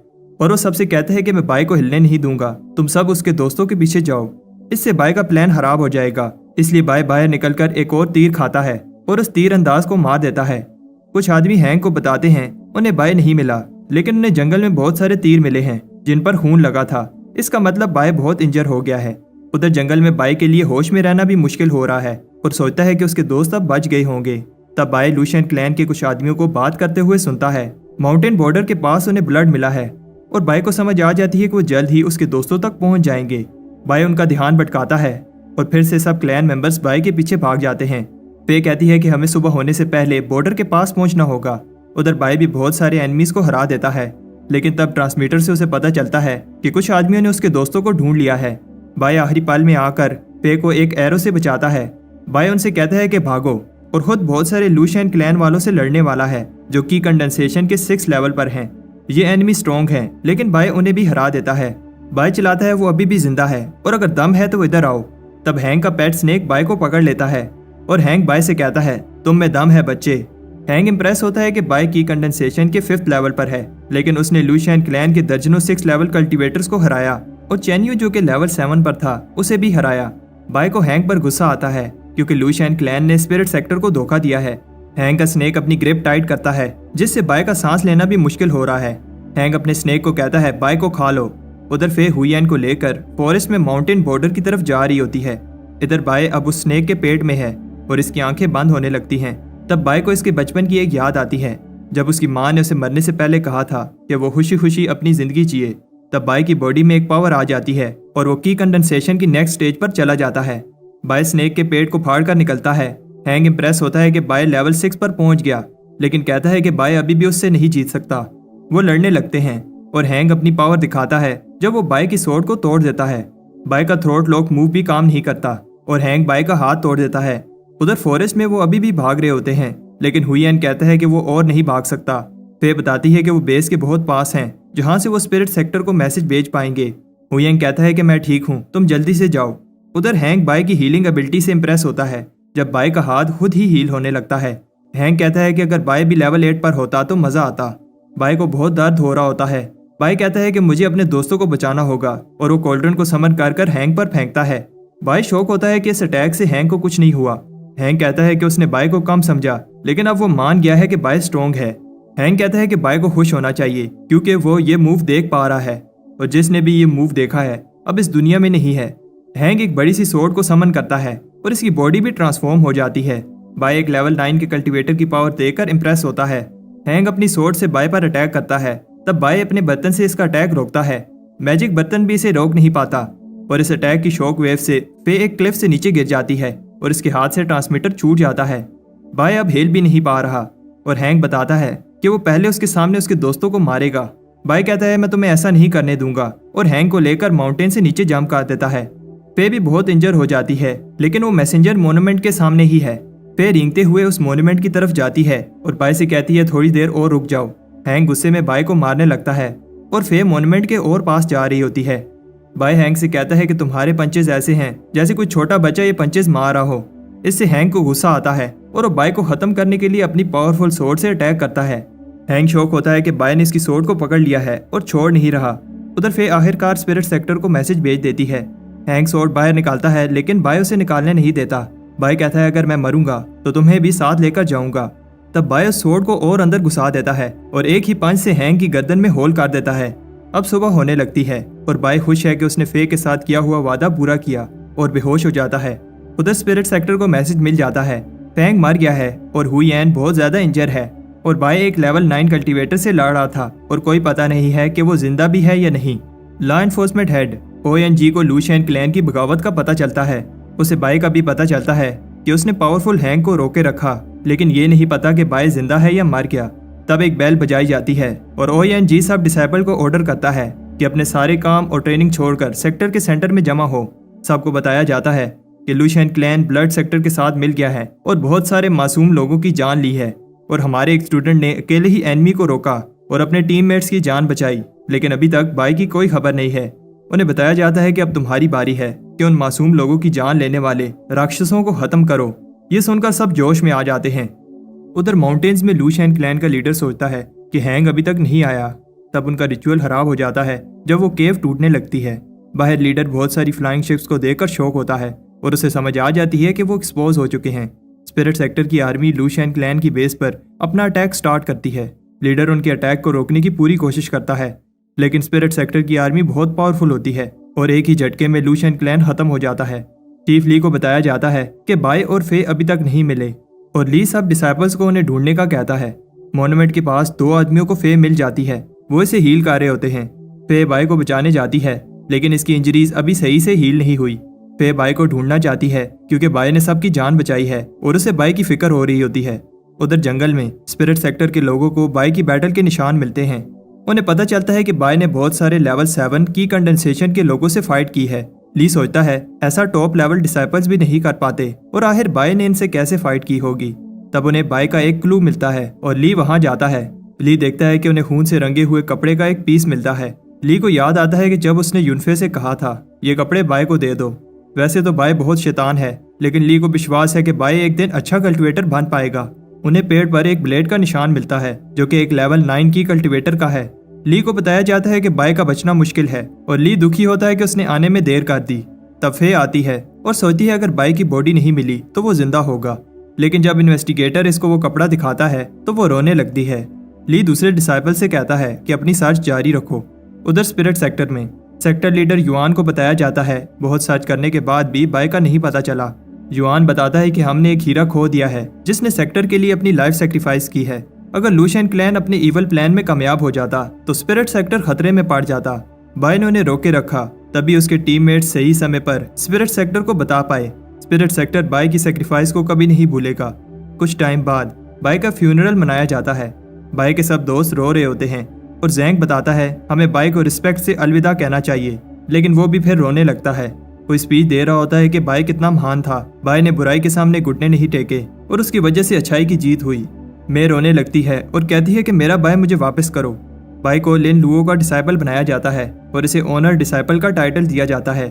और वो सबसे कहता है कि मैं बाय को हिलने नहीं दूंगा, तुम सब उसके दोस्तों के पीछे जाओ। इससे बाय का प्लान खराब हो जाएगा, इसलिए बाय बाहर निकलकर एक और तीर खाता है और उस तीर अंदाज को मार देता है। कुछ आदमी हैंग को बताते हैं उन्हें बाय नहीं मिला, लेकिन उन्हें जंगल में बहुत सारे तीर मिले हैं जिन पर खून लगा था। इसका मतलब बाय बहुत इंजर हो गया है। उधर जंगल में बाय के लिए होश में रहना भी मुश्किल हो रहा है और सोचता है कि उसके दोस्त अब बच गए होंगे। तब बाय लूशियन क्लैन के कुछ आदमियों को बात करते हुए सुनता है। माउंटेन बॉर्डर के पास उन्हें ब्लड मिला है और बाय को समझ आ जाती है कि वो जल्द ही उसके दोस्तों तक पहुंच जाएंगे। बाय उनका ध्यान भटकाता है और फिर से सब क्लैन मेंबर्स बाय के पीछे भाग जाते हैं। पे कहती है कि हमें सुबह होने से पहले बॉर्डर के पास पहुंचना होगा। उधर बाय भी बहुत सारे एनिमीज को हरा देता है, लेकिन तब ट्रांसमीटर से उसे पता चलता है कि कुछ आदमियों ने उसके दोस्तों को ढूंढ लिया है। बाय आखिरी पल में आकर पे को एक एरो से बचाता है। बाय उनसे कहता है कि भागो और खुद बहुत सारे लूशियन क्लैन वालों से लड़ने वाला है जो कि कंडेंसेशन के 6 लेवल पर हैं। ये एनिमी स्ट्रॉन्ग हैं, लेकिन बाय उन्हें भी हरा देता है। बाय चिल्लाता है वो अभी भी जिंदा है और अगर दम है तो इधर आओ। तब हैंक का पेट स्नेक बाय को पकड़ लेता है और हैंक बाय से कहता है तुम में दम है बच्चे। हैंक इंप्रेस होता है कि बाय की कंडेंसेशन के 5th लेवल पर है, लेकिन उसने लूशियन क्लैन के दर्जनों 6 लेवल कल्टीवेटर्स को हराया और चेन्यू जो कि लेवल 7 पर था उसे भी हराया। बाय को हैंक पर गुस्सा आता है क्योंकि लूशियन क्लैन ने स्पिरिट सेक्टर को धोखा दिया है। हैंक का स्नेक अपनी ग्रिप टाइट करता है जिससे बाय का सांस लेना भी मुश्किल हो रहा है। हैंक अपने स्नेक को कहता है बाय को खा लो। उधर फे हुईएन को लेकर फॉरेस्ट में माउंटेन बॉर्डर की तरफ जा रही होती है। इधर बाय अब उस स्नेक के पेट में है और इसकी आंखें बंद होने लगती हैं। तब बाय को इसके बचपन की एक याद आती है जब उसकी माँ ने उसे मरने से पहले कहा था कि वो खुशी खुशी अपनी जिंदगी जिए। तब बाय की बॉडी में एक पावर आ जाती है और वो की कंडेंसेशन की नेक्स्ट स्टेज पर चला जाता है। बाय स्नेक के पेट को फाड़ कर निकलता है। हैंक इंप्रेस होता है कि बाय लेवल 6 पर पहुंच गया, लेकिन कहता है कि बाय अभी भी उससे नहीं जीत सकता। वो लड़ने लगते हैं और हैंक अपनी पावर दिखाता है जब वो बाय की स्वॉर्ड को तोड़ देता है। बाय का थ्रोट लॉक मूव भी काम नहीं करता और हैंक बाय का हाथ तोड़ देता है। उधर फॉरेस्ट में वो अभी भी भाग रहे होते हैं, लेकिन हुईएन कहता है कि वो और नहीं भाग सकता। फे बताती है कि वो बेस के बहुत पास हैं जहां से वो स्पिरिट सेक्टर को मैसेज भेज पाएंगे। हुईएन कहता है कि मैं ठीक हूँ, तुम जल्दी से जाओ। उधर हैंक बाय की हीलिंग एबिलिटी से इंप्रेस होता है जब बाय का हाथ खुद ही हील होने लगता है। हैंक कहता है कि अगर बाय भी लेवल 8 पर होता तो मजा आता। बाय को बहुत दर्द हो रहा होता है। बाय कहता है कि मुझे अपने दोस्तों को बचाना होगा और वो कोल्ड्रन को समन कर हैंक पर फेंकता है। बाय शौक होता है कि इस अटैक से हैंक को कुछ नहीं हुआ। हैंक कहता है कि उसने बाय को कम समझा, लेकिन अब वो मान गया है कि बाय स्ट्रॉन्ग है। हैंक कहता है कि बाय को खुश होना चाहिए क्योंकि वो ये मूव देख पा रहा है और जिसने भी ये मूव देखा है अब इस दुनिया में नहीं है। हैंक एक बड़ी सी स्वॉर्ड को समन करता है और इसकी बॉडी भी ट्रांसफॉर्म हो जाती है। बाय एक लेवल 9 के कल्टीवेटर की पावर देखकर इंप्रेस होता है। हैंक अपनी स्वॉर्ड से बाय पर अटैक करता है। तब बाय अपने बर्तन से इसका अटैक रोकता है। मैजिक बर्तन भी इसे रोक नहीं पाता और इस अटैक की शॉक वेव से फे एक क्लिफ से नीचे गिर जाती है और इसके हाथ से ट्रांसमीटर छूट जाता है। बाय अब हिल भी नहीं पा रहा और हैंक बताता है कि वो पहले उसके सामने उसके दोस्तों को मारेगा। बाय कहता है मैं तुम्हें ऐसा नहीं करने दूंगा और हैंक को लेकर माउंटेन से नीचे जंप कर देता है। फे भी बहुत इंजर हो जाती है, लेकिन वो मैसेंजर मोन्यूमेंट के सामने ही है। फे रेंगते हुए उस मोन्यूमेंट की तरफ जाती है और बाय से कहती है थोड़ी देर और रुक जाओ। हैंक गुस्से में बाय को मारने लगता है और फे मोन्यूमेंट के और पास जा रही होती है। बाय हैंक से कहता है कि तुम्हारे पंचेस ऐसे हैं जैसे कोई छोटा बच्चा ये पंचेस मार रहा हो। इससे हैंक को गुस्सा आता है और वो बाय को खत्म करने के लिए अपनी पावरफुल स्वॉर्ड से अटैक करता है। हैंक शॉक होता है कि बाय ने इसकी स्वॉर्ड को पकड़ लिया है और छोड़ नहीं रहा। उधर फे आखिरकार स्पिरिट सेक्टर को मैसेज भेज देती है। हैंक स्वॉर्ड बाहर निकालता है, लेकिन बाय उसे निकालने नहीं देता। बाय कहता है अगर मैं मरूंगा तो तुम्हें भी साथ लेकर जाऊंगा। तब बाय उस स्वॉर्ड को और अंदर घुसा देता है और एक ही पंच से हैंक की गर्दन में होल कर देता है। अब सुबह होने लगती है और बाय खुश है कि उसने फे के साथ किया हुआ वादा पूरा किया और बेहोश हो जाता है। उधर स्पिरिट सेक्टर को मैसेज मिल जाता है फैंग मर गया है और हुईएन बहुत ज्यादा इंजर है और बाय एक लेवल 9 कल्टीवेटर से लड़ रहा था और कोई पता नहीं है कि वो जिंदा भी है या नहीं। लॉ एनफोर्समेंट हेड ओएनजी को लूशियन क्लैन की बगावत का पता चलता है। उसे बाय का भी पता चलता है कि उसने पावरफुल हैंक को रोके रखा, लेकिन ये नहीं पता कि बाय जिंदा है या मर गया। तब एक बेल बजाई जाती है और ओएनजी सब डिसाइबल को ऑर्डर करता है कि अपने सारे काम और ट्रेनिंग छोड़कर सेक्टर के सेंटर में जमा हो। सबको बताया जाता है कि लूशियन क्लैन ब्लड सेक्टर के साथ मिल गया है और बहुत सारे मासूम लोगों की जान ली है और हमारे एक स्टूडेंट ने अकेले ही एनिमी को रोका और अपने टीममेट्स की जान बचाई, लेकिन अभी तक बाय की कोई खबर नहीं है। उन्हें बताया जाता है कि अब तुम्हारी बारी है कि उन मासूम लोगों की जान लेने वाले राक्षसों को खत्म करो। ये सुनकर सब जोश में आ जाते हैं। उधर माउंटेन्स में लूशियन क्लैन का लीडर सोचता है कि हैंग अभी तक नहीं आया। तब उनका रिचुअल खराब हो जाता है जब वो केव टूटने लगती है। बाहर लीडर बहुत सारी फ्लाइंग शिप्स को देखकर शॉक होता है और उसे समझ आ जाती है कि वो एक्सपोज हो चुके हैं। स्पिरिट सेक्टर की आर्मी लूशियन क्लैन की बेस पर अपना अटैक स्टार्ट करती है। लीडर उनके अटैक को रोकने की पूरी कोशिश करता है, लेकिन स्पिरिट सेक्टर की आर्मी बहुत पावरफुल होती है और एक ही झटके में लूशियन क्लैन खत्म हो जाता है। चीफ ली को बताया जाता है कि बाय और फे अभी तक नहीं मिले और ली सब डिसाइपल्स को उन्हें ढूंढने का कहता है। मोन्यूमेंट के पास 2 आदमियों को फे मिल जाती है, वो इसे हील कर रहे होते हैं। फे बाय को बचाने जाती है, लेकिन इसकी इंजरीज अभी सही से हील नहीं हुई। फे बाय को ढूंढना चाहती है क्योंकि बाय ने सबकी जान बचाई है और उसे बाय की फिक्र हो रही होती है। उधर जंगल में स्पिरिट सेक्टर के लोगों को बाय की बैटल के निशान मिलते हैं। उन्हें पता चलता है कि बाय ने बहुत सारे लेवल 7 की कंडेंसेशन के लोगों से फाइट की है। ली सोचता है ऐसा टॉप लेवल डिसाइपल्स भी नहीं कर पाते और आखिर बाय ने इनसे कैसे फाइट की होगी। तब उन्हें बाय का एक क्लू मिलता है और ली वहां जाता है। ली देखता है कि उन्हें खून से रंगे हुए कपड़े का एक पीस मिलता है। ली को याद आता है कि जब उसने यूनफे से कहा था ये कपड़े बाय को दे दो। वैसे तो बाय बहुत शैतान है, लेकिन ली को विश्वास है कि बाय एक दिन अच्छा कल्टीवेटर बन पाएगा। उन्हें पेड़ पर एक ब्लेड का निशान मिलता है जो कि एक लेवल 9 की कल्टीवेटर का है। ली को बताया जाता है कि बाय का बचना मुश्किल है और ली दुखी होता है कि उसने आने में देर कर दी। तब फे आती है और सोचती है अगर बाय की बॉडी नहीं मिली तो वो जिंदा होगा, लेकिन जब इन्वेस्टिगेटर इसको वो कपड़ा दिखाता है तो वो रोने लगती है। ली दूसरे डिसाइपल से कहता है कि अपनी सर्च जारी रखो। उधर स्पिरिट सेक्टर में सेक्टर लीडर युआन को बताया जाता है बहुत सर्च करने के बाद भी बाय का नहीं पता चला। युआन बताता है कि हमने एक हीरा खो दिया है जिसने सेक्टर के लिए अपनी लाइफ सेक्रीफाइस की है। अगर लूशियन क्लैन अपने इवल प्लान में कामयाब हो जाता तो स्पिरिट सेक्टर खतरे में पड़ जाता। बाय ने उन्हें रोके रखा, तभी उसके टीममेट सही समय पर स्पिरिट सेक्टर को बता पाए। स्पिरिट सेक्टर बाय की सेक्रीफाइस को कभी नहीं भूलेगा। कुछ टाइम बाद बाय का फ्यूनरल मनाया जाता है। बाय के सब दोस्त रो रहे होते हैं और जैंग बताता है हमें बाय को रिस्पेक्ट से अलविदा कहना चाहिए, लेकिन वो भी फिर रोने लगता है। वो स्पीच दे रहा होता है कि बाय कितना महान था। बाय ने बुराई के सामने घुटने नहीं टेके और उसकी वजह से अच्छाई की जीत हुई। मैं रोने लगती है और कहती है कि मेरा बाय मुझे वापस करो। बाय को लिन लुओ का डिसाइपल बनाया जाता है और इसे ओनर डिसाइपल का टाइटल दिया जाता है।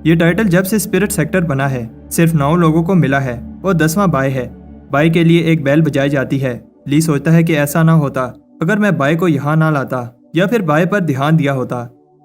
ये टाइटल जब से स्पिरिट सेक्टर बना है सिर्फ 9 लोगों को मिला है और 10वां बाय है। बाय के लिए एक बेल बजाई जाती है। ली सोचता है कि ऐसा ना होता अगर मैं बाय को यहाँ ना लाता या फिर बाय पर ध्यान दिया होता।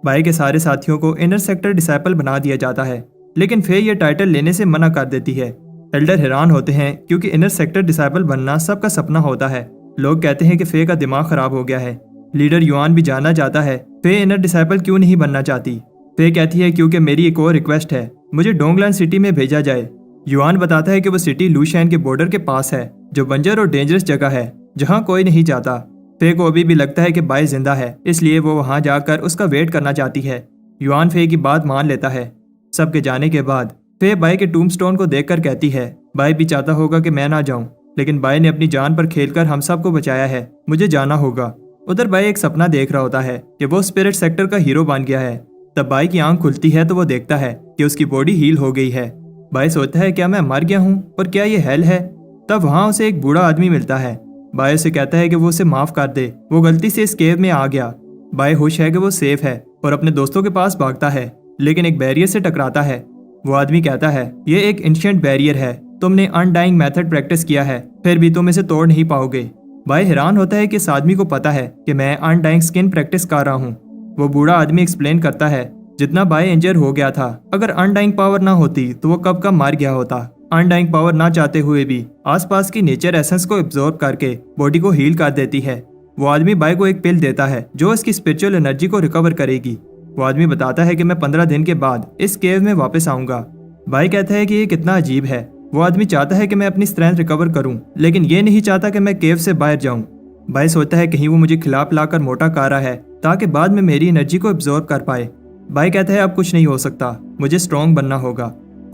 बाय के सारे साथियों को इनर सेक्टर डिसाइपल बना दिया जाता है, लेकिन फे ये टाइटल लेने से मना कर देती है। एल्डर हैरान होते हैं क्योंकि इनर सेक्टर डिसाइपल बनना सबका सपना होता है। लोग कहते हैं कि फे का दिमाग खराब हो गया है। लीडर युआन भी जानना चाहता है फे इनर डिसाइपल क्यों नहीं बनना चाहती। फे कहती है क्योंकि मेरी एक और रिक्वेस्ट है, मुझे डोंगलैंड सिटी में भेजा जाए। युआन बताता है कि वो सिटी लूशियन के बॉर्डर के पास है जो बंजर और डेंजरस जगह है जहाँ कोई नहीं जाता। फे को अभी भी लगता है कि बाय जिंदा है, इसलिए वो वहां जाकर उसका वेट करना चाहती है। युआन फे की बात मान लेता है। सबके जाने के बाद फे बाय के टूम्बस्टोन को देखकर कहती है बाय भी चाहता होगा कि मैं ना जाऊं, लेकिन बाय ने अपनी जान पर खेलकर हम सबको बचाया है, मुझे जाना होगा। उधर बाय एक सपना देख रहा होता है कि वो स्पिरिट सेक्टर का हीरो बन गया है। तब बाय की आंख खुलती है तो वो देखता है कि उसकी बॉडी हील हो गई है। बाय सोचता है क्या मैं मर गया हूँ और क्या ये हेल है। तब वहां उसे एक बूढ़ा आदमी मिलता है। बाय उसे कहता है कि वो उसे माफ कर दे, वो गलती से इस केव में आ गया। बाय खुश है कि वो सेफ है और अपने दोस्तों के पास भागता है, लेकिन एक बैरियर से टकराता है। वो आदमी कहता है ये एक एंशिएंट बैरियर है, तुमने अनडाइंग मेथड प्रैक्टिस किया है फिर भी तुम इसे तोड़ नहीं पाओगे। बाय हैरान होता है कि इस आदमी को पता है कि मैं अनडाइंग स्किन प्रैक्टिस कर रहा हूँ। वो बूढ़ा आदमी एक्सप्लेन करता है जितना बाय इंजर हो गया था, अगर अनडाइंग पावर ना होती तो वो कब का मार गया होता। अनडाइंग पावर ना चाहते हुए भी आसपास की नेचर एसेंस को एब्जॉर्ब करके बॉडी को हील कर देती है। वो आदमी बाय को एक पिल देता है जो उसकी स्पिरिचुअल एनर्जी को रिकवर करेगी। वो आदमी बताता है कि मैं 15 दिन के बाद इस केव में वापस आऊंगा। बाय कहता है कि ये कितना अजीब है। वो आदमी चाहता है कि मैं अपनी स्ट्रेंथ रिकवर करूं, लेकिन ये नहीं चाहता कि मैं केव से बाहर जाऊं। बाय सोचता है कहीं वो मुझे खिला पिलाकर मोटा कर रहा है ताकि बाद में मेरी एनर्जी को एब्जॉर्ब कर पाए। बाय कहता है अब कुछ नहीं हो सकता, मुझे स्ट्रॉन्ग बनना होगा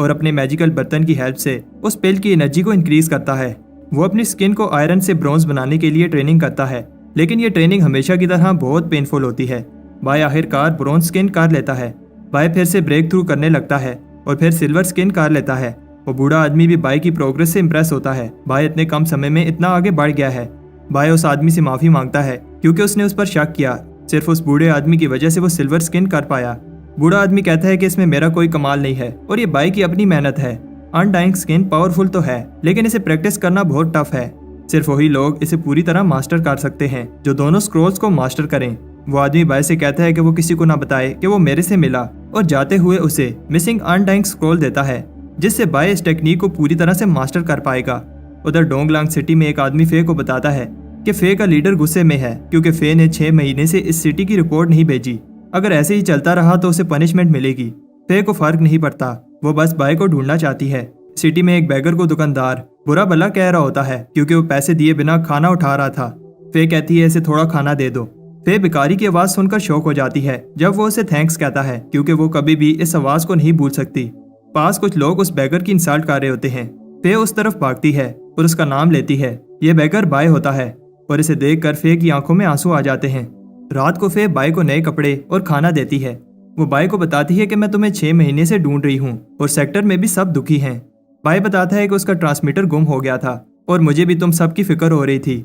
और अपने मैजिकल बर्तन की हेल्प से उस पिल की एनर्जी को इंक्रीज करता है। वो अपनी स्किन को आयरन से ब्रॉन्ज बनाने के लिए ट्रेनिंग करता है, लेकिन ये ट्रेनिंग हमेशा की तरह बहुत पेनफुल होती है। बाय आखिरकार ब्रॉन्ज स्किन कर लेता है। बाय फिर से ब्रेक थ्रू करने लगता है और फिर सिल्वर स्किन कर लेता है। वो बूढ़ा आदमी भी बाय की प्रोग्रेस से इम्प्रेस होता है। बाय इतने कम समय में इतना आगे बढ़ गया है। बाय उस आदमी से माफी मांगता है क्योंकि उसने उस पर शक किया। सिर्फ उस बूढ़े आदमी की वजह से वो सिल्वर स्किन कर पाया। बूढ़ा आदमी कहता है कि इसमें मेरा कोई कमाल नहीं है और ये बाय की अपनी मेहनत है। अनडाइंग स्किन पावरफुल तो है, लेकिन इसे प्रैक्टिस करना बहुत टफ है। सिर्फ वही लोग इसे पूरी तरह मास्टर कर सकते हैं जो दोनों स्क्रोल्स को मास्टर करें। वो आदमी बाय से कहता है कि वो किसी को ना बताए कि वो मेरे से मिला और जाते हुए उसे मिसिंग अनडाइंग स्क्रोल देता है, जिससे बाय इस टेक्निक को पूरी तरह से मास्टर कर पाएगा। उधर डोंगलांग सिटी में एक आदमी फे को बताता है कि फे का लीडर गुस्से में है क्योंकि फे ने 6 महीने से इस सिटी की रिपोर्ट नहीं भेजी। अगर ऐसे ही चलता रहा तो उसे पनिशमेंट मिलेगी। फे को फर्क नहीं पड़ता, वो बस बाय को ढूंढना चाहती है। सिटी में एक बैगर को दुकानदार बुरा भला कह रहा होता है क्योंकि वो पैसे दिए बिना खाना उठा रहा था। फे कहती है इसे थोड़ा खाना दे दो। फे भिखारी की आवाज सुनकर शॉक हो जाती है जब वो उसे थैंक्स कहता है क्योंकि वो कभी भी इस आवाज को नहीं भूल सकती। पास कुछ लोग उस बैगर की इंसल्ट कर रहे होते हैं। फे उस तरफ भागती है और उसका नाम लेती है। ये बैगर बाय होता है और इसे देखकर फे की आंखों में आंसू आ जाते हैं। रात को फे बाय को नए कपड़े और खाना देती है। वो बाय को बताती है कि मैं तुम्हें 6 महीने से ढूंढ रही हूँ और सेक्टर में भी सब दुखी हैं। बाय बताता है कि उसका ट्रांसमीटर गुम हो गया था और मुझे भी तुम सबकी फिक्र हो रही थी।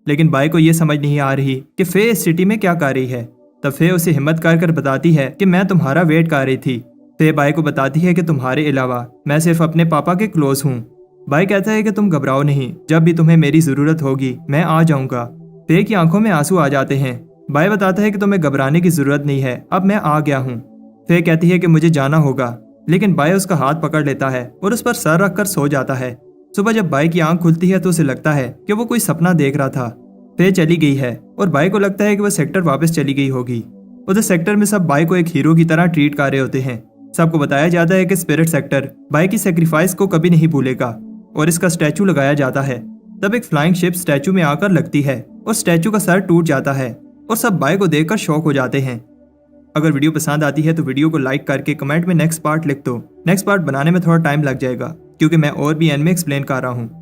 लेकिन बाई को ये समझ नहीं आ रही कि फे इस सिटी में क्या कर रही है। तब फे उसे हिम्मत कर बताती है कि मैं तुम्हारा वेट कर रही थी। फे बाई को बताती है कि तुम्हारे अलावा मैं सिर्फ अपने पापा के क्लोज हूँ। बाई कहता है कि तुम घबराओ नहीं, जब भी तुम्हें मेरी जरूरत होगी मैं आ जाऊंगा। फे की आंखों में आंसू आ जाते हैं। बाई बताता है कि तुम्हें घबराने की जरूरत नहीं है, अब मैं आ गया हूँ। फे कहती है कि मुझे जाना होगा, लेकिन बाई उसका हाथ पकड़ लेता है और उस पर सर रखकर सो जाता है। सुबह जब बाई की आंख खुलती है तो उसे लगता है कि वो कोई सपना देख रहा था। फे चली गई है और बाई को लगता है कि वह सेक्टर वापस चली गई होगी। उधर सेक्टर में सब बाई को एक हीरो की तरह ट्रीट कर रहे होते हैं। सबको बताया जाता है कि स्पिरिट सेक्टर बाई की सेक्रीफाइस को कभी नहीं भूलेगा और इसका स्टैचू लगाया जाता है। तब एक फ्लाइंग शिप स्टैचू में आकर लगती है और स्टैचू का सर टूट जाता है और सब बाई को देखकर शॉक हो जाते हैं। अगर वीडियो पसंद आती है तो वीडियो को लाइक करके कमेंट में नेक्स्ट पार्ट लिख दो। नेक्स्ट पार्ट बनाने में थोड़ा टाइम लग जाएगा क्योंकि मैं और भी एनिमे एक्सप्लेन कर रहा हूँ।